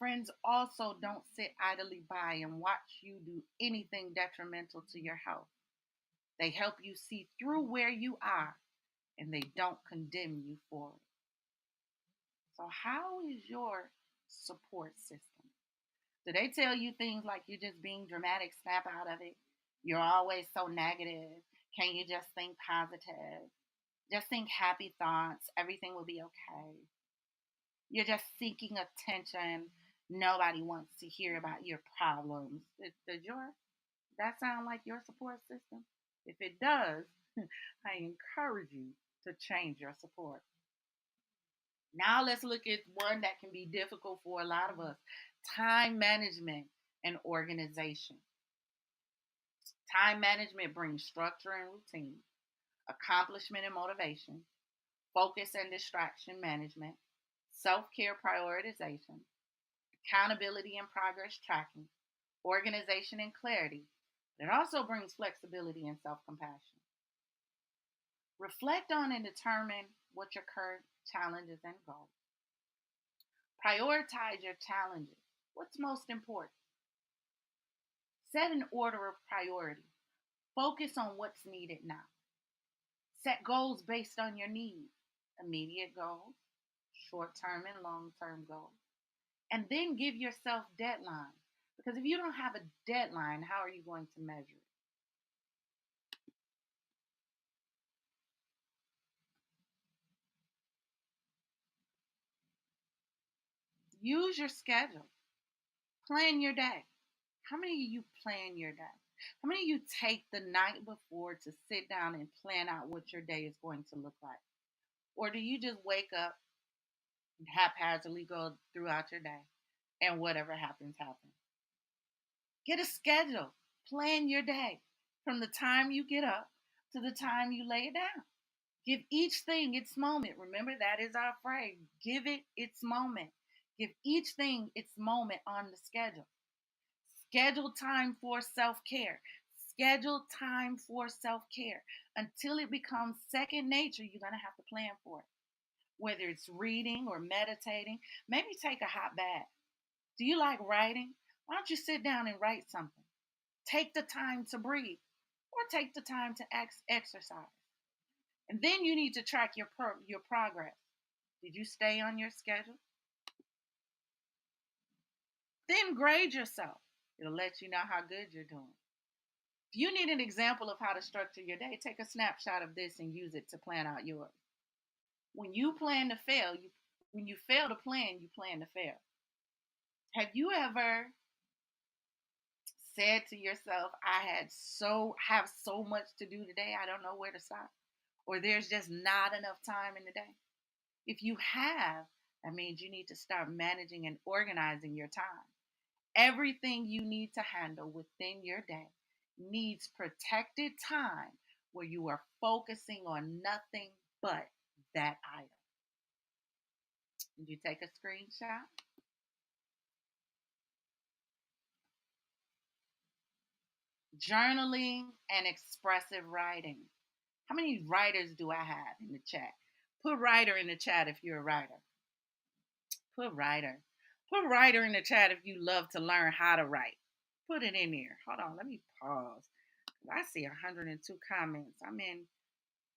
Friends also don't sit idly by and watch you do anything detrimental to your health. They help you see through where you are and they don't condemn you for it. So, how is your support system? Do they tell you things like you're just being dramatic, snap out of it? You're always so negative. Can you just think positive? Just think happy thoughts. Everything will be okay. You're just seeking attention. Nobody wants to hear about your problems. Does that sound like your support system? If it does, I encourage you to change your support. Now let's look at one that can be difficult for a lot of us: time management and organization. Time management brings structure and routine, accomplishment and motivation, focus and distraction management, self care prioritization, accountability and progress tracking, organization and clarity. It also brings flexibility and self compassion. Reflect on and determine what your current challenges and goals. Prioritize your challenges. What's most important? Set an order of priority. Focus on what's needed now. Set goals based on your needs, immediate goals, short term and long term goals. And then give yourself deadlines. Because if you don't have a deadline, how are you going to measure it? Use your schedule. Plan your day. How many of you plan your day? How many of you take the night before to sit down and plan out what your day is going to look like? Or do you just wake up and haphazardly go throughout your day and whatever happens, happens? Get a schedule. Plan your day from the time you get up to the time you lay it down. Give each thing its moment. Remember, that is our phrase. Give it its moment. Give each thing its moment on the schedule. Schedule time for self care. Schedule time for self care. Until it becomes second nature, you're going to have to plan for it. Whether it's reading or meditating, maybe take a hot bath. Do you like writing? Why don't you sit down and write something? Take the time to breathe or take the time to exercise. And then you need to track your progress. Did you stay on your schedule? Then grade yourself. It'll let you know how good you're doing. If you need an example of how to structure your day, take a snapshot of this and use it to plan out yours. When you plan to fail, when you fail to plan, you plan to fail. Have you ever Said to yourself, I have so much to do today, I don't know where to start. Or there's just not enough time in the day. If you have, that means you need to start managing and organizing your time. Everything you need to handle within your day needs protected time where you are focusing on nothing but that item. Did you take a screenshot? Journaling and expressive writing. How many writers do I have in the chat? Put writer in the chat if you're a writer. Put writer. Put writer in the chat if you love to learn how to write. Put it in there. Hold on, let me pause. I see 102 comments. I'm in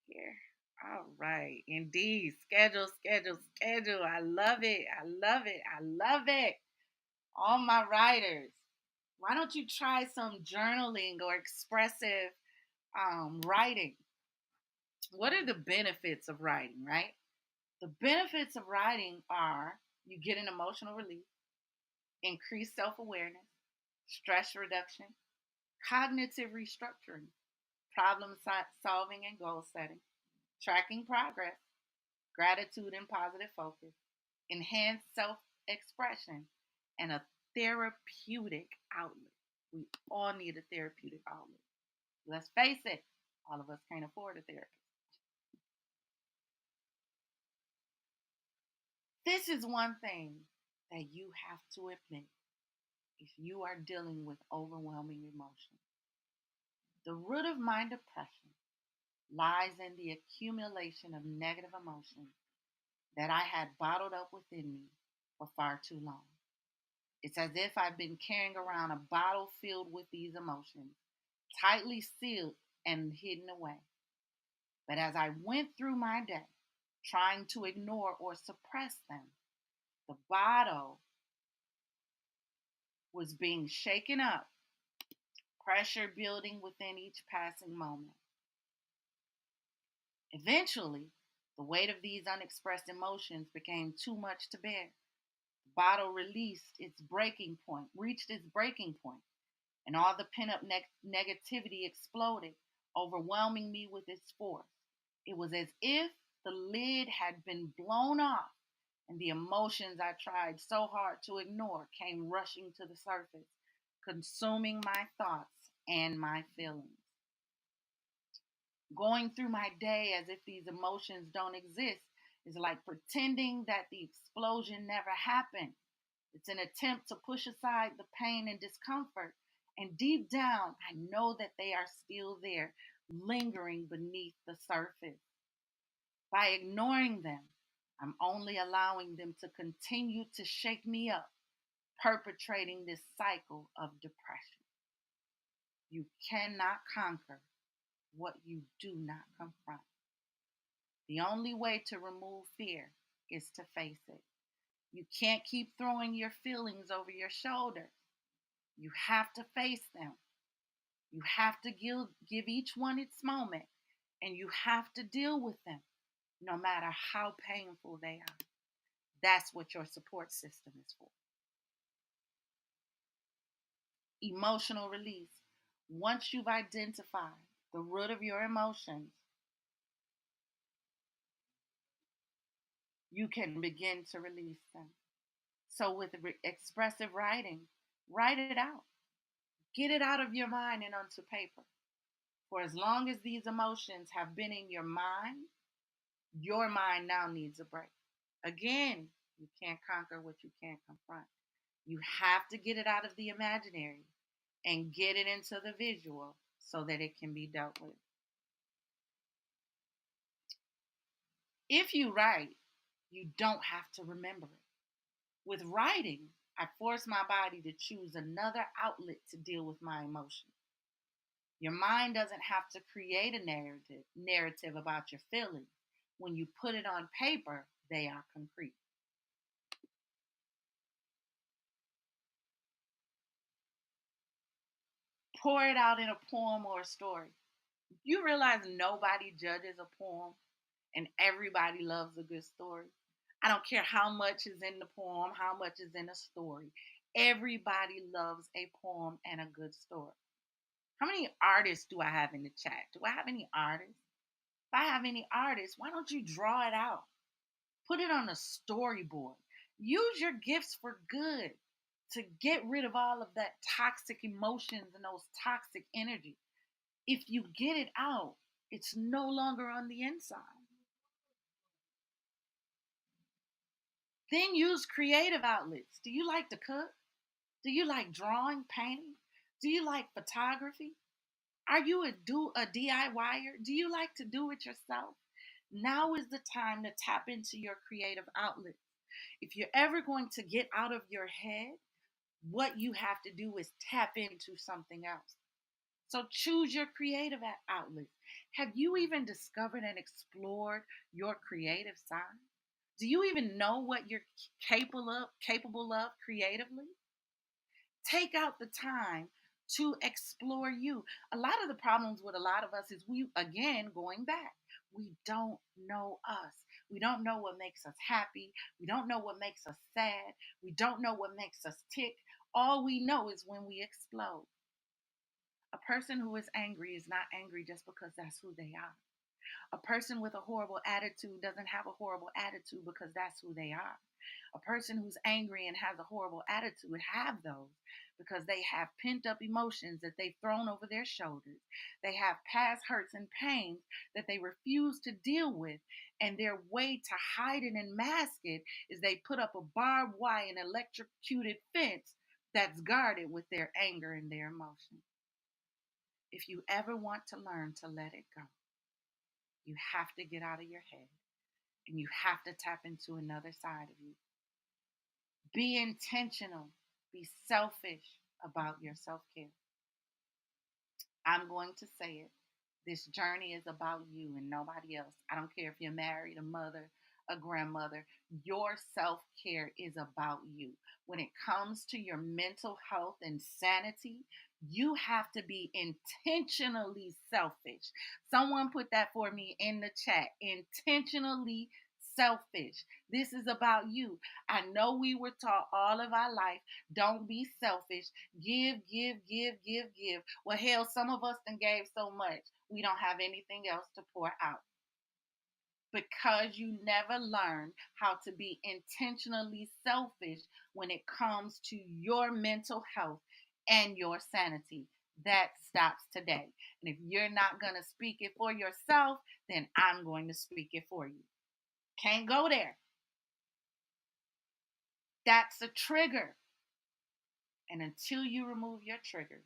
here. All right. Indeed. Schedule, schedule, schedule. I love it. I love it. I love it. All my writers. Why don't you try some journaling or expressive writing? What are the benefits of writing, right? The benefits of writing are you get an emotional relief, increased self awareness, stress reduction, cognitive restructuring, problem solving and goal setting, tracking progress, gratitude and positive focus, enhanced self expression, and a therapeutic outlet. We all need a therapeutic outlet. Let's face it, all of us can't afford a therapist. This is one thing that you have to admit if you are dealing with overwhelming emotions. The root of my depression lies in the accumulation of negative emotions that I had bottled up within me for far too long. It's as if I've been carrying around a bottle filled with these emotions, tightly sealed and hidden away. But as I went through my day, trying to ignore or suppress them, the bottle was being shaken up, pressure building within each passing moment. Eventually, the weight of these unexpressed emotions became too much to bear. The bottle reached its breaking point, and all the pent up negativity exploded, overwhelming me with its force. It was as if the lid had been blown off, and the emotions I tried so hard to ignore came rushing to the surface, consuming my thoughts and my feelings. Going through my day as if these emotions don't exist is like pretending that the explosion never happened. It's an attempt to push aside the pain and discomfort. And deep down, I know that they are still there, lingering beneath the surface. By ignoring them, I'm only allowing them to continue to shake me up, perpetrating this cycle of depression. You cannot conquer what you do not confront. The only way to remove fear is to face it. You can't keep throwing your feelings over your shoulder. You have to face them. You have to give each one its moment, and you have to deal with them no matter how painful they are. That's what your support system is for. Emotional release. Once you've identified the root of your emotions, you can begin to release them. So, with expressive writing, write it out. Get it out of your mind and onto paper. For as long as these emotions have been in your mind now needs a break. Again, you can't conquer what you can't confront. You have to get it out of the imaginary and get it into the visual so that it can be dealt with. If you write, you don't have to remember it. With writing, I force my body to choose another outlet to deal with my emotions. Your mind doesn't have to create a narrative about your feelings. When you put it on paper, they are concrete. Pour it out in a poem or a story. You realize nobody judges a poem and everybody loves a good story. I don't care how much is in the poem, how much is in a story. Everybody loves a poem and a good story. How many artists do I have in the chat? Do I have any artists? If I have any artists, why don't you draw it out? Put it on a storyboard. Use your gifts for good to get rid of all of that toxic emotions and those toxic energy. If you get it out, it's no longer on the inside. Then use creative outlets. Do you like to cook? Do you like drawing, painting? Do you like photography? Are you a DIYer? Do you like to do it yourself? Now is the time to tap into your creative outlet. If you're ever going to get out of your head, what you have to do is tap into something else. So choose your creative outlet. Have you even discovered and explored your creative side? Do you even know what you're capable of creatively? Take out the time to explore you. A lot of the problems with a lot of us is we, again, going back, we don't know us. We don't know what makes us happy. We don't know what makes us sad. We don't know what makes us tick. All we know is when we explode. A person who is angry is not angry just because that's who they are. A person with a horrible attitude doesn't have a horrible attitude because that's who they are. A person who's angry and has a horrible attitude have those because they have pent up emotions that they've thrown over their shoulders. They have past hurts and pains that they refuse to deal with. And their way to hide it and mask it is they put up a barbed wire and electrocuted fence that's guarded with their anger and their emotions. If you ever want to learn to let it go, you have to get out of your head and you have to tap into another side of you. Be intentional. Be selfish about your self care. I'm going to say it. This journey is about you and nobody else. I don't care if you're married, a mother, a grandmother. Your self care is about you. When it comes to your mental health and sanity, you have to be intentionally selfish. Someone put that for me in the chat. Intentionally selfish. This is about you. I know we were taught all of our life, don't be selfish. Give, give, give, give, give. Well, hell, some of us done gave so much, we don't have anything else to pour out. Because you never learn how to be intentionally selfish when it comes to your mental health and your sanity. That stops today. And if you're not going to speak it for yourself, then I'm going to speak it for you. Can't go there. That's a trigger. And until you remove your triggers,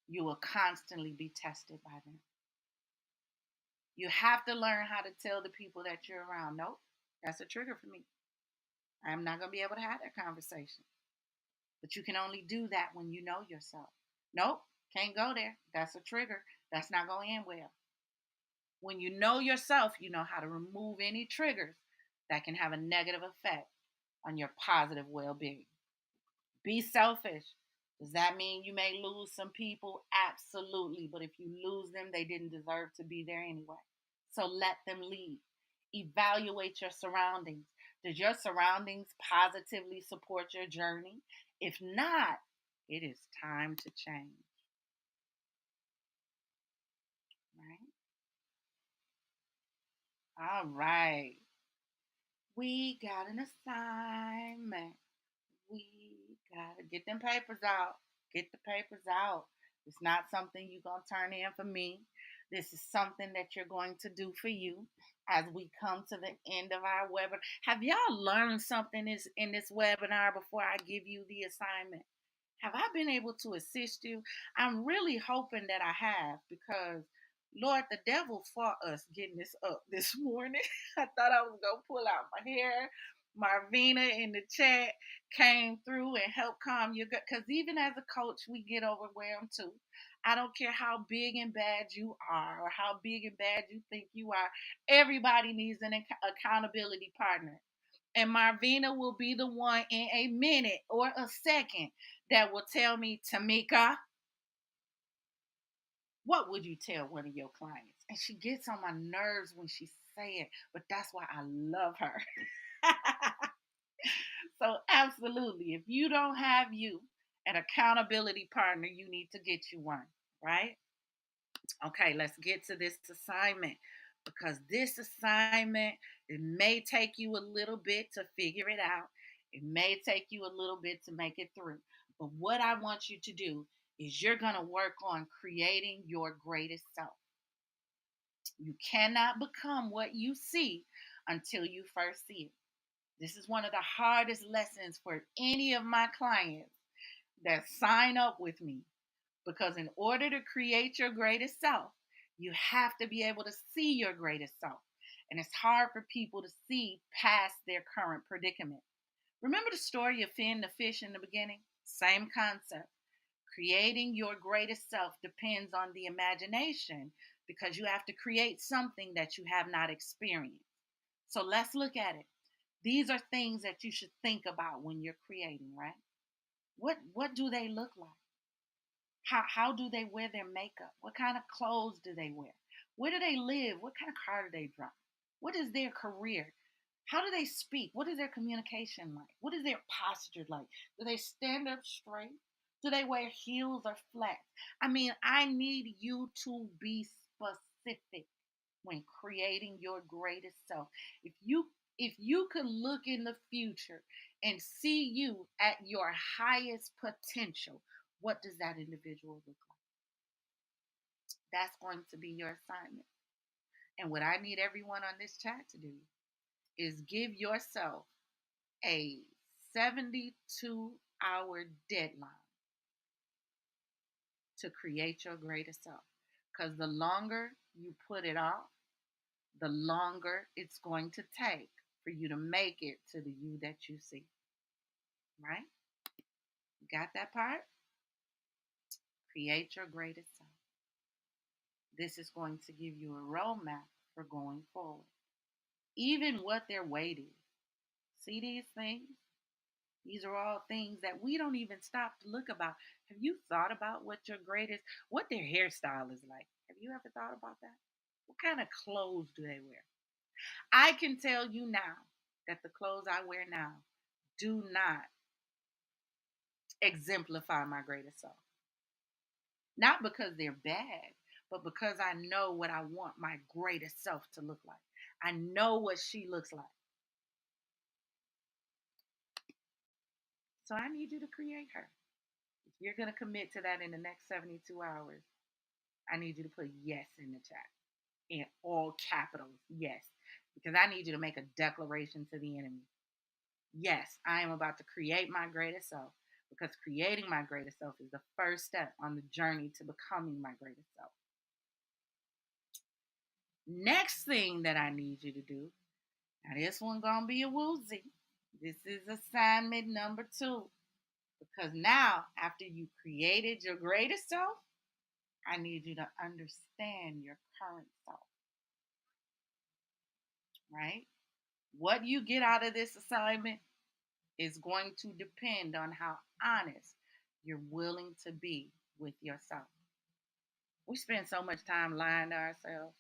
you will constantly be tested by them. You have to learn how to tell the people that you're around, nope, that's a trigger for me. I'm not going to be able to have that conversation. But you can only do that when you know yourself. Nope, can't go there. That's a trigger. That's not going to end well. When you know yourself, you know how to remove any triggers that can have a negative effect on your positive well-being. Be selfish. Does that mean you may lose some people? Absolutely. But if you lose them, they didn't deserve to be there anyway. So let them leave. Evaluate your surroundings. Does your surroundings positively support your journey? If not, it is time to change. Right? All right. We got an assignment. We gotta get them papers out. Get the papers out. It's not something you're gonna turn in for me. This is something that you're going to do for you as we come to the end of our webinar. Have y'all learned something in this webinar before I give you the assignment? Have I been able to assist you? I'm really hoping that I have because, Lord, the devil fought us getting this up this morning. I thought I was going to pull out my hair. Marvina in the chat came through and helped calm you. Because even as a coach, we get overwhelmed too. I don't care how big and bad you are or how big and bad you think you are. Everybody needs an accountability partner. And Marvina will be the one in a minute or a second that will tell me, Tamika, what would you tell one of your clients? And she gets on my nerves when she say it, but that's why I love her. So, absolutely, if you don't have you an accountability partner, you need to get you one, right? Okay, let's get to this assignment because this assignment, it may take you a little bit to figure it out. It may take you a little bit to make it through. But what I want you to do is you're going to work on creating your greatest self. You cannot become what you see until you first see it. This is one of the hardest lessons for any of my clients that sign up with me because in order to create your greatest self, you have to be able to see your greatest self. And it's hard for people to see past their current predicament. Remember the story of Finn the fish in the beginning? Same concept. Creating your greatest self depends on the imagination because you have to create something that you have not experienced. So let's look at it. These are things that you should think about when you're creating, right? What do they look like? How do they wear their makeup? What kind of clothes do they wear? Where do they live? What kind of car do they drive? What is their career? How do they speak? What is their communication like? What is their posture like? Do they stand up straight? Do they wear heels or flats? I mean, I need you to be specific when creating your greatest self. If you could look in the future and see you at your highest potential, what does that individual look like? That's going to be your assignment. And what I need everyone on this chat to do is give yourself a 72-hour deadline to create your greatest self. Because the longer you put it off, the longer it's going to take for you to make it to the you that you see. Right? You got that part? Create your greatest self. This is going to give you a roadmap for going forward. Even what their weight is. See these things? These are all things that we don't even stop to look about. Have you thought about what their hairstyle is like? Have you ever thought about that? What kind of clothes do they wear? I can tell you now that the clothes I wear now do not exemplify my greatest self. Not because they're bad, but because I know what I want my greatest self to look like. I know what she looks like. So I need you to create her. If you're going to commit to that in the next 72 hours, I need you to put yes in the chat in all capitals. Yes. Because I need you to make a declaration to the enemy. Yes, I am about to create my greatest self because creating my greatest self is the first step on the journey to becoming my greatest self. Next thing that I need you to do, now this one gonna be a woozy. This is assignment number 2. Because now, after you created your greatest self, I need you to understand your current self, right? What you get out of this assignment is going to depend on how honest you're willing to be with yourself. We spend so much time lying to ourselves.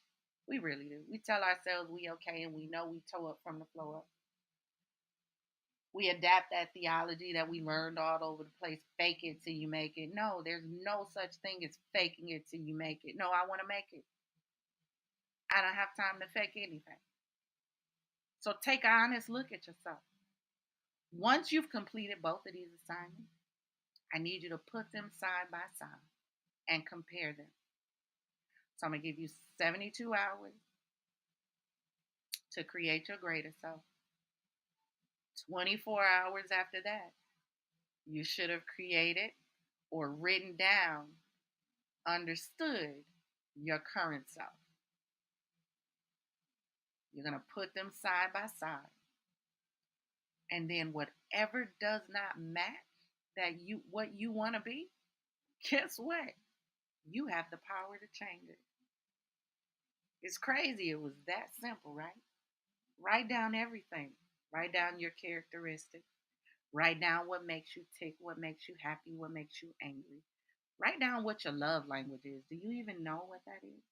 We really do. We tell ourselves we okay and we know we toe up from the floor up. We adapt that theology that we learned all over the place. Fake it till you make it. No, there's no such thing as faking it till you make it. No, I want to make it. I don't have time to fake anything. So take an honest look at yourself. Once you've completed both of these assignments, I need you to put them side by side and compare them. So I'm going to give you 72 hours to create your greatest self. 24 hours after that, you should have created or written down, understood your current self. You're going to put them side by side. And then whatever does not match what you want to be, guess what? You have the power to change it. It's crazy. It was that simple, right? Write down everything. Write down your characteristics. Write down what makes you tick, what makes you happy, what makes you angry. Write down what your love language is. Do you even know what that is?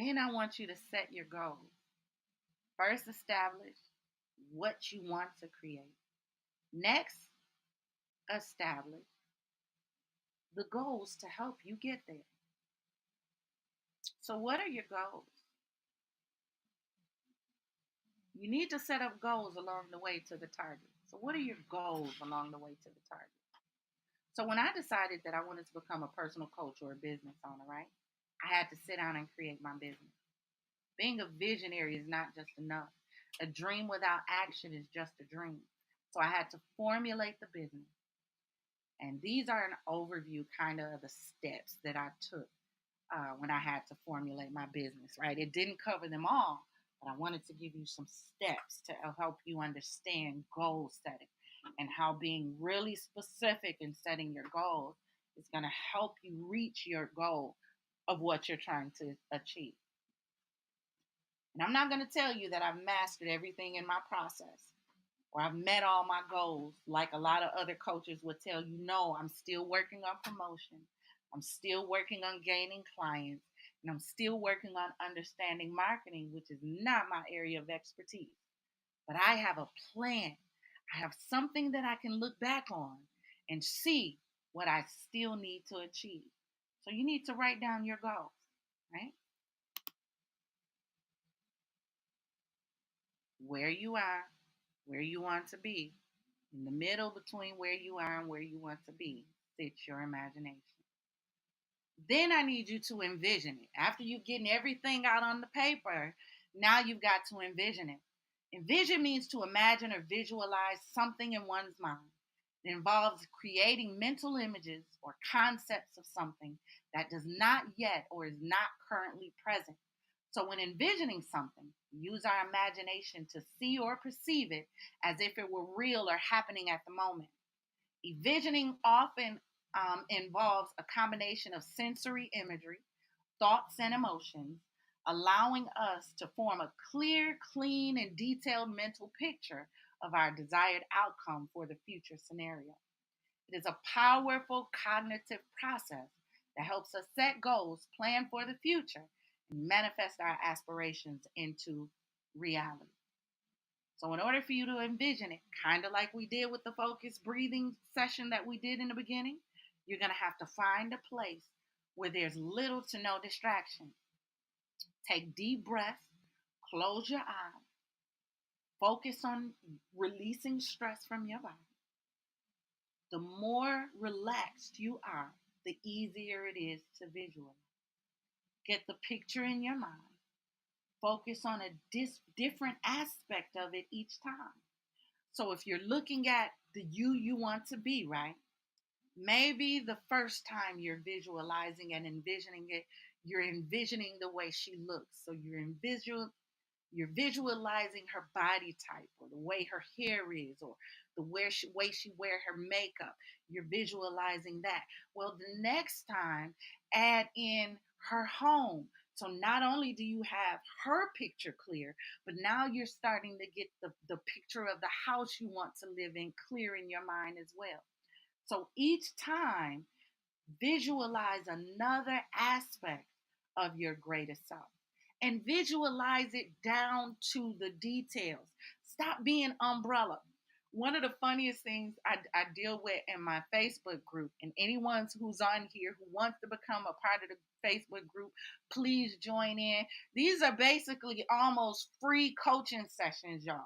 Then I want you to set your goals. First, establish what you want to create. Next, establish the goals to help you get there. So, what are your goals? You need to set up goals along the way to the target. So, what are your goals along the way to the target? So, when I decided that I wanted to become a personal coach or a business owner, right, I had to sit down and create my business. Being a visionary is not just enough. A dream without action is just a dream. So, I had to formulate the business. And these are an overview kind of the steps that I took when I had to formulate my business, right? It didn't cover them all, but I wanted to give you some steps to help you understand goal setting and how being really specific in setting your goals is going to help you reach your goal of what you're trying to achieve. And I'm not going to tell you that I've mastered everything in my process or I've met all my goals like a lot of other coaches would tell you. No, I'm still working on promotion. I'm still working on gaining clients. And I'm still working on understanding marketing, which is not my area of expertise. But I have a plan. I have something that I can look back on and see what I still need to achieve. So you need to write down your goals, right? Where you are, where you want to be. In the middle between where you are and where you want to be sits your imagination. Then I need you to envision it. After you've getting everything out on the paper, now you've got to envision it. Envision means to imagine or visualize something in one's mind. It involves creating mental images or concepts of something that does not yet or is not currently present. So, when envisioning something, we use our imagination to see or perceive it as if it were real or happening at the moment. Envisioning often involves a combination of sensory imagery, thoughts, and emotions, allowing us to form a clear, clean, and detailed mental picture of our desired outcome for the future scenario. It is a powerful cognitive process that helps us set goals, plan for the future, and manifest our aspirations into reality. So, in order for you to envision it, kind of like we did with the focused breathing session that we did in the beginning, you're going to have to find a place where there's little to no distraction. Take deep breaths, close your eyes, focus on releasing stress from your body. The more relaxed you are, the easier it is to visualize. Get the picture in your mind. Focus on a different aspect of it each time. So if you're looking at the you want to be, right? Maybe the first time you're visualizing and envisioning it, you're envisioning the way she looks. So you're visualizing her body type or the way her hair is or the way she wear her makeup. You're visualizing that. Well, the next time, add in her home. So not only do you have her picture clear, but now you're starting to get the picture of the house you want to live in clear in your mind as well. So each time, visualize another aspect of your greatest self and visualize it down to the details. Stop being umbrella. One of the funniest things I deal with in my Facebook group, and anyone who's on here who wants to become a part of the Facebook group, please join in. These are basically almost free coaching sessions, y'all.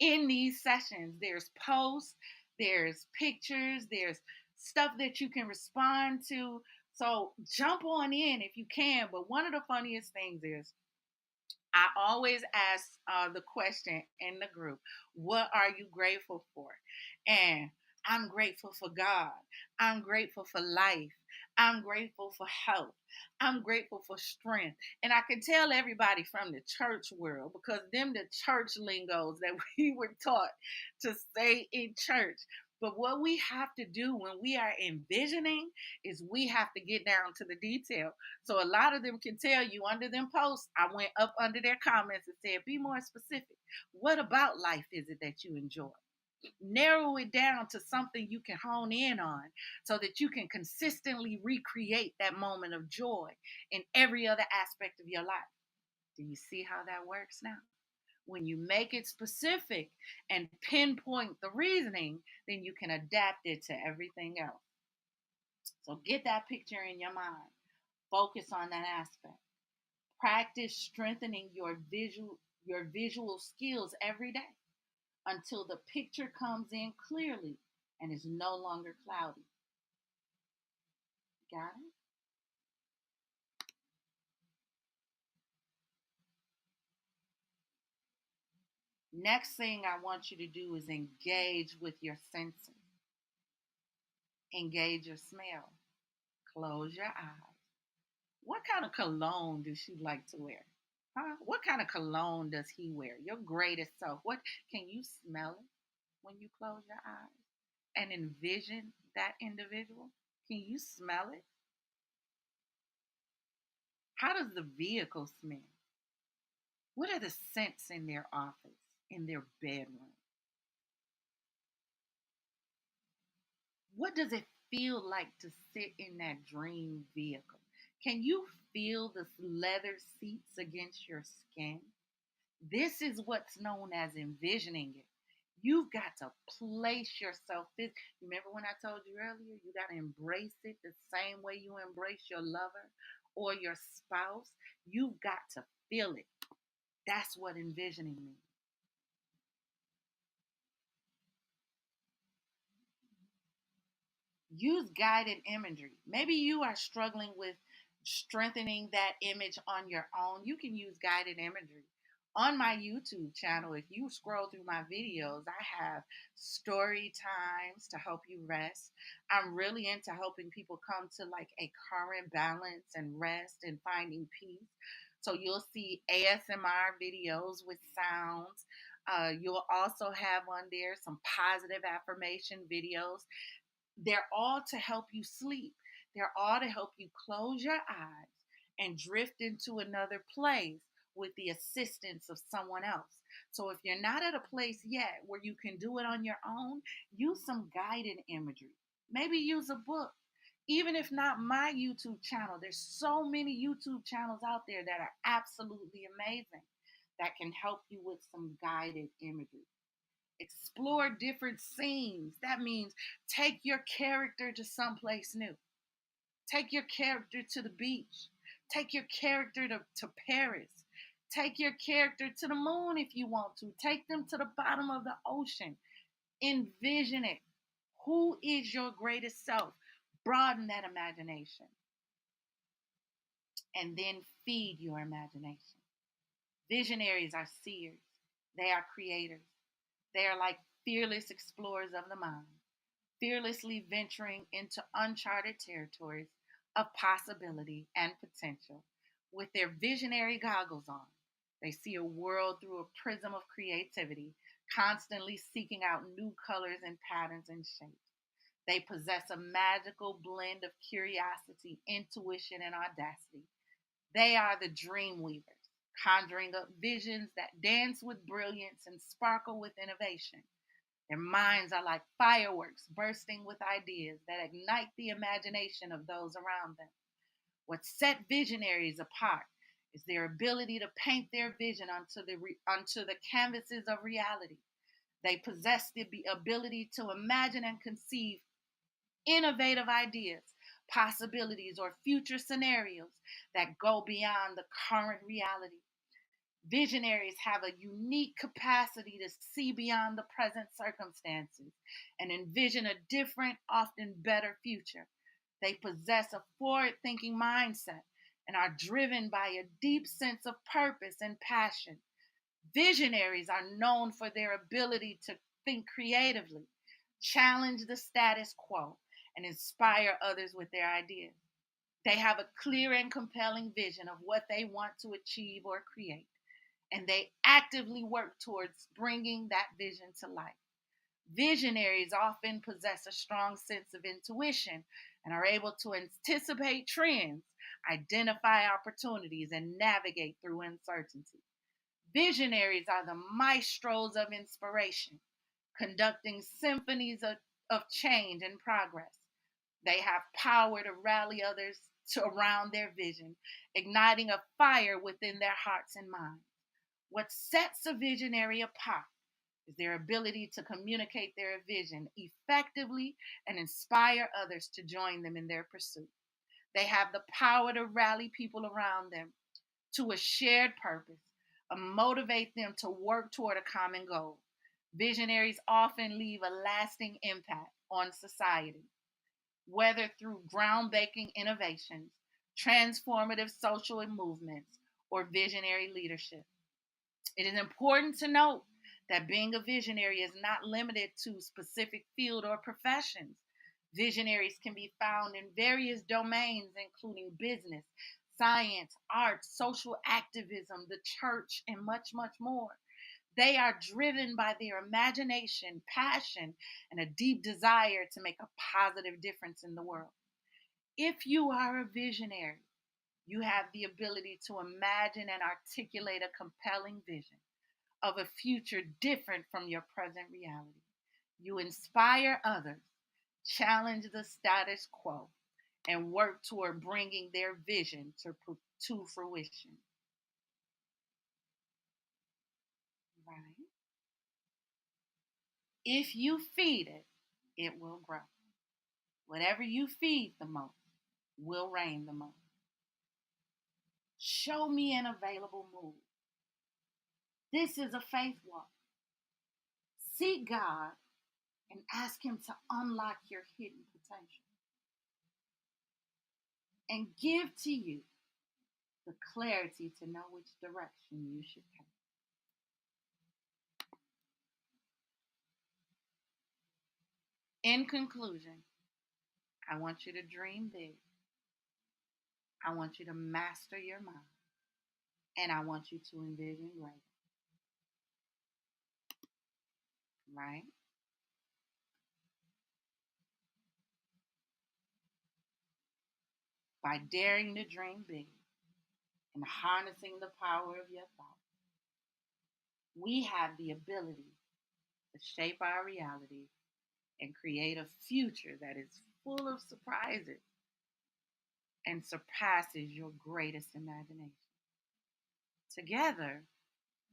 In these sessions, there's posts, there's pictures, there's stuff that you can respond to. So jump on in if you can. But one of the funniest things is I always ask the question in the group, what are you grateful for? And I'm grateful for God. I'm grateful for life. I'm grateful for health. I'm grateful for strength. And I can tell everybody from the church world because them the church lingos that we were taught to say in church. But what we have to do when we are envisioning is we have to get down to the detail. So a lot of them can tell you under them posts, I went up under their comments and said, be more specific. What about life is it that you enjoy? Narrow it down to something you can hone in on so that you can consistently recreate that moment of joy in every other aspect of your life. Do you see how that works now? When you make it specific and pinpoint the reasoning, then you can adapt it to everything else. So get that picture in your mind. Focus on that aspect. Practice strengthening your visual skills every day until the picture comes in clearly and is no longer cloudy. Got it? Next thing I want you to do is engage with your senses. Engage your smell. Close your eyes. What kind of cologne does she like to wear? Huh? What kind of cologne does he wear? Your greatest self. What can you smell it when you close your eyes and envision that individual? Can you smell it? How does the vehicle smell? What are the scents in their office, in their bedroom? What does it feel like to sit in that dream vehicle? Can you feel the leather seats against your skin? This is what's known as envisioning it. You've got to place yourself. Remember when I told you earlier, you got to embrace it the same way you embrace your lover or your spouse. You've got to feel it. That's what envisioning means. Use guided imagery. Maybe you are struggling with strengthening that image on your own. You can use guided imagery. On my YouTube channel, if you scroll through my videos, I have story times to help you rest. I'm really into helping people come to like a current balance and rest and finding peace. So you'll see ASMR videos with sounds. You'll also have on there some positive affirmation videos. They're all to help you sleep. They're all to help you close your eyes and drift into another place with the assistance of someone else. So if you're not at a place yet where you can do it on your own, use some guided imagery. Maybe use a book. Even if not my YouTube channel, there's so many YouTube channels out there that are absolutely amazing that can help you with some guided imagery. Explore different scenes. That means take your character to someplace new. Take your character to the beach. Take your character to Paris. Take your character to the moon if you want to. Take them to the bottom of the ocean. Envision it. Who is your greatest self? Broaden that imagination. And then feed your imagination. Visionaries are seers, they are creators. They are like fearless explorers of the mind, fearlessly venturing into uncharted territories of possibility and potential. With their visionary goggles on, they see a world through a prism of creativity, constantly seeking out new colors and patterns and shapes. They possess a magical blend of curiosity, intuition, and audacity. They are the dream weavers, conjuring up visions that dance with brilliance and sparkle with innovation. Their minds are like fireworks bursting with ideas that ignite the imagination of those around them. What set visionaries apart is their ability to paint their vision onto the canvases of reality. They possess the ability to imagine and conceive innovative ideas, possibilities, or future scenarios that go beyond the current reality. Visionaries have a unique capacity to see beyond the present circumstances and envision a different, often better future. They possess a forward thinking mindset and are driven by a deep sense of purpose and passion. Visionaries are known for their ability to think creatively, challenge the status quo, and inspire others with their ideas. They have a clear and compelling vision of what they want to achieve or create, and they actively work towards bringing that vision to life. Visionaries often possess a strong sense of intuition and are able to anticipate trends, identify opportunities, and navigate through uncertainty. Visionaries are the maestros of inspiration, conducting symphonies of change and progress. They have power to rally others to around their vision, igniting a fire within their hearts and minds. What sets a visionary apart is their ability to communicate their vision effectively and inspire others to join them in their pursuit. They have the power to rally people around them to a shared purpose and motivate them to work toward a common goal. Visionaries often leave a lasting impact on society, whether through groundbreaking innovations, transformative social movements, or visionary leadership. It is important to note that being a visionary is not limited to specific field or professions. Visionaries can be found in various domains, including business, science, arts, social activism, the church, and much, much more. They are driven by their imagination, passion, and a deep desire to make a positive difference in the world. If you are a visionary, you have the ability to imagine and articulate a compelling vision of a future different from your present reality. You inspire others, challenge the status quo, and work toward bringing their vision to fruition. Right? If you feed it, it will grow. Whatever you feed the most will reign the most. Show me an available move. This is a faith walk. Seek God and ask Him to unlock your hidden potential and give to you the clarity to know which direction you should take. In conclusion, I want you to dream big. I want you to master your mind. And I want you to envision great. Right? By daring to dream big and harnessing the power of your thoughts, we have the ability to shape our reality and create a future that is full of surprises and surpasses your greatest imagination. Together,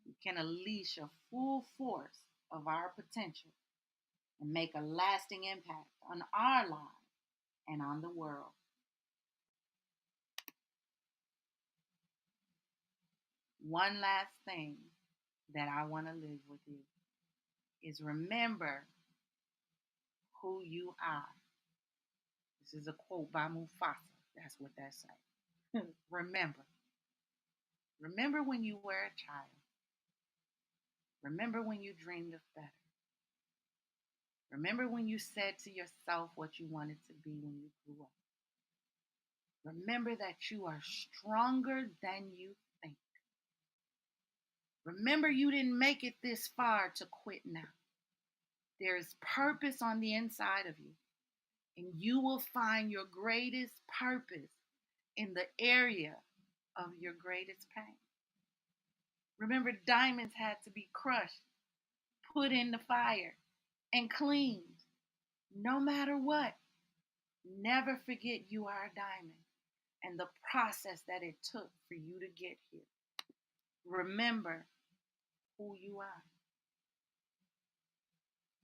we can unleash a full force of our potential and make a lasting impact on our lives and on the world. One last thing that I want to live with you is remember who you are. This is a quote by Mufasa. That's what that says. Remember. Remember when you were a child. Remember when you dreamed of better. Remember when you said to yourself what you wanted to be when you grew up. Remember that you are stronger than you think. Remember you didn't make it this far to quit now. There is purpose on the inside of you, and you will find your greatest purpose in the area of your greatest pain. Remember, diamonds had to be crushed, put in the fire, and cleaned. No matter what, never forget you are a diamond and the process that it took for you to get here. Remember who you are.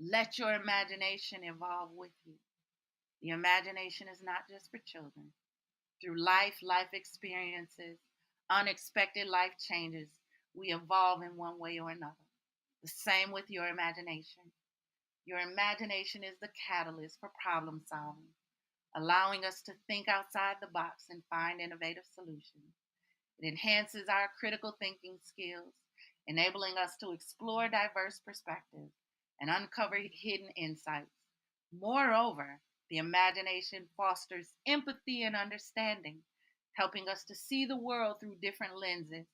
Let your imagination evolve with you. The imagination is not just for children. Through life experiences, unexpected life changes, we evolve in one way or another. The same with your imagination. Your imagination is the catalyst for problem solving, allowing us to think outside the box and find innovative solutions. It enhances our critical thinking skills, enabling us to explore diverse perspectives and uncover hidden insights. Moreover, the imagination fosters empathy and understanding, helping us to see the world through different lenses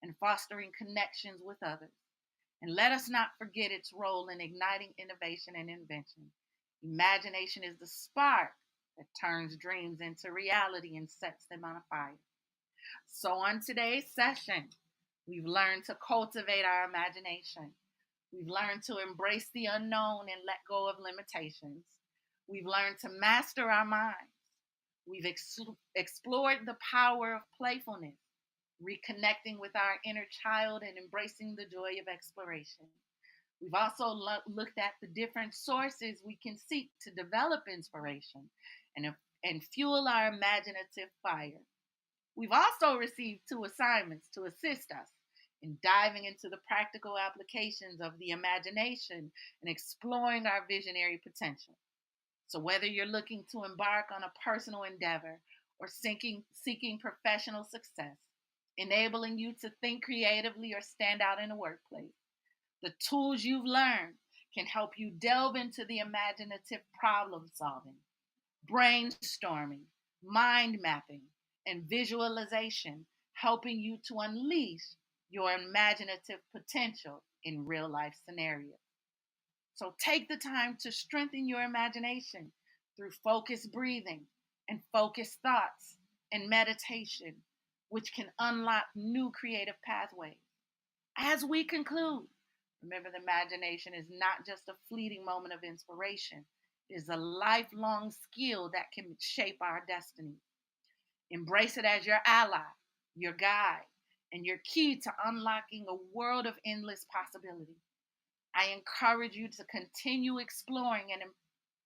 and fostering connections with others. And let us not forget its role in igniting innovation and invention. Imagination is the spark that turns dreams into reality and sets them on fire. So, on today's session, we've learned to cultivate our imagination. We've learned to embrace the unknown and let go of limitations. We've learned to master our minds. We've explored the power of playfulness, reconnecting with our inner child and embracing the joy of exploration. We've also looked at the different sources we can seek to develop inspiration and fuel our imaginative fire. We've also received 2 assignments to assist us in diving into the practical applications of the imagination and exploring our visionary potential. So, whether you're looking to embark on a personal endeavor or seeking professional success, enabling you to think creatively or stand out in the workplace, the tools you've learned can help you delve into the imaginative problem solving, brainstorming, mind mapping, and visualization, helping you to unleash your imaginative potential in real life scenarios. So take the time to strengthen your imagination through focused breathing and focused thoughts and meditation, which can unlock new creative pathways. As we conclude, remember the imagination is not just a fleeting moment of inspiration, it is a lifelong skill that can shape our destiny. Embrace it as your ally, your guide, and your key to unlocking a world of endless possibility. I encourage you to continue exploring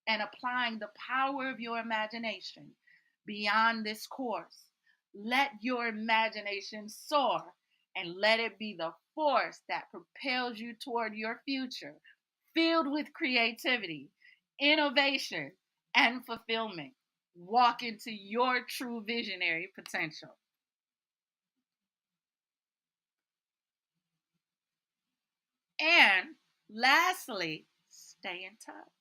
and applying the power of your imagination beyond this course. Let your imagination soar and let it be the force that propels you toward your future, filled with creativity, innovation, and fulfillment. Walk into your true visionary potential. And lastly, stay in touch.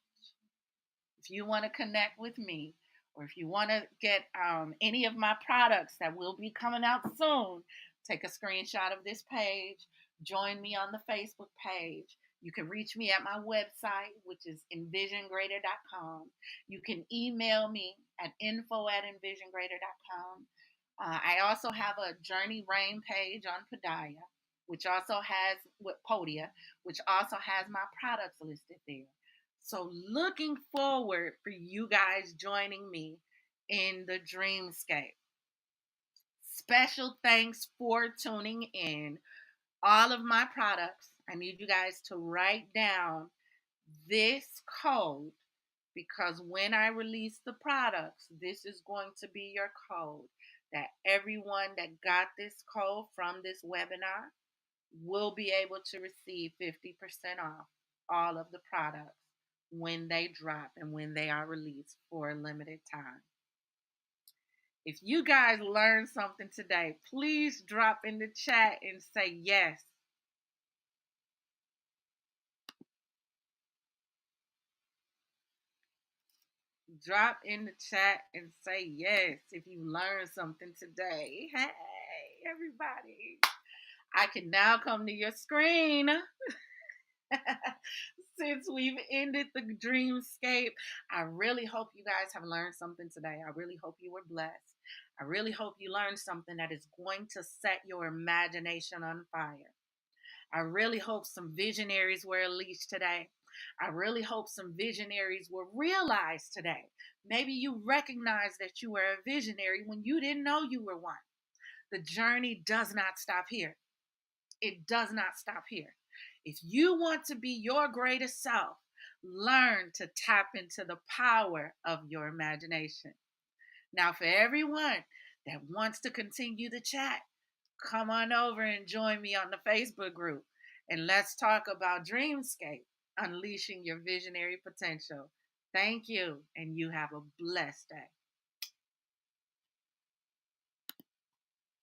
If you want to connect with me, or if you want to get any of my products that will be coming out soon, take a screenshot of this page, join me on the Facebook page. You can reach me at my website, which is envisiongreater.com. You can email me at info@envisiongreater.com. I also have a Journey Rain page on Podia, which also has with Podia, which also has my products listed there. So looking forward for you guys joining me in the Dreamscape. Special thanks for tuning in. All of my products, I need you guys to write down this code because when I release the products, this is going to be your code that everyone that got this code from this webinar will be able to receive 50% off all of the products when they drop and when they are released for a limited time. If you guys learned something today, please drop in the chat and say yes. Drop in the chat and say yes if you learned something today. Hey, everybody. I can now come to your screen. Since we've ended the Dreamscape, I really hope you guys have learned something today. I really hope you were blessed. I really hope you learned something that is going to set your imagination on fire. I really hope some visionaries were unleashed today. I really hope some visionaries were realized today. Maybe you recognize that you were a visionary when you didn't know you were one. The journey does not stop here. It does not stop here. If you want to be your greatest self, learn to tap into the power of your imagination. Now, for everyone that wants to continue the chat, come on over and join me on the Facebook group and let's talk about Dreamscape, unleashing your visionary potential. Thank you, and you have a blessed day.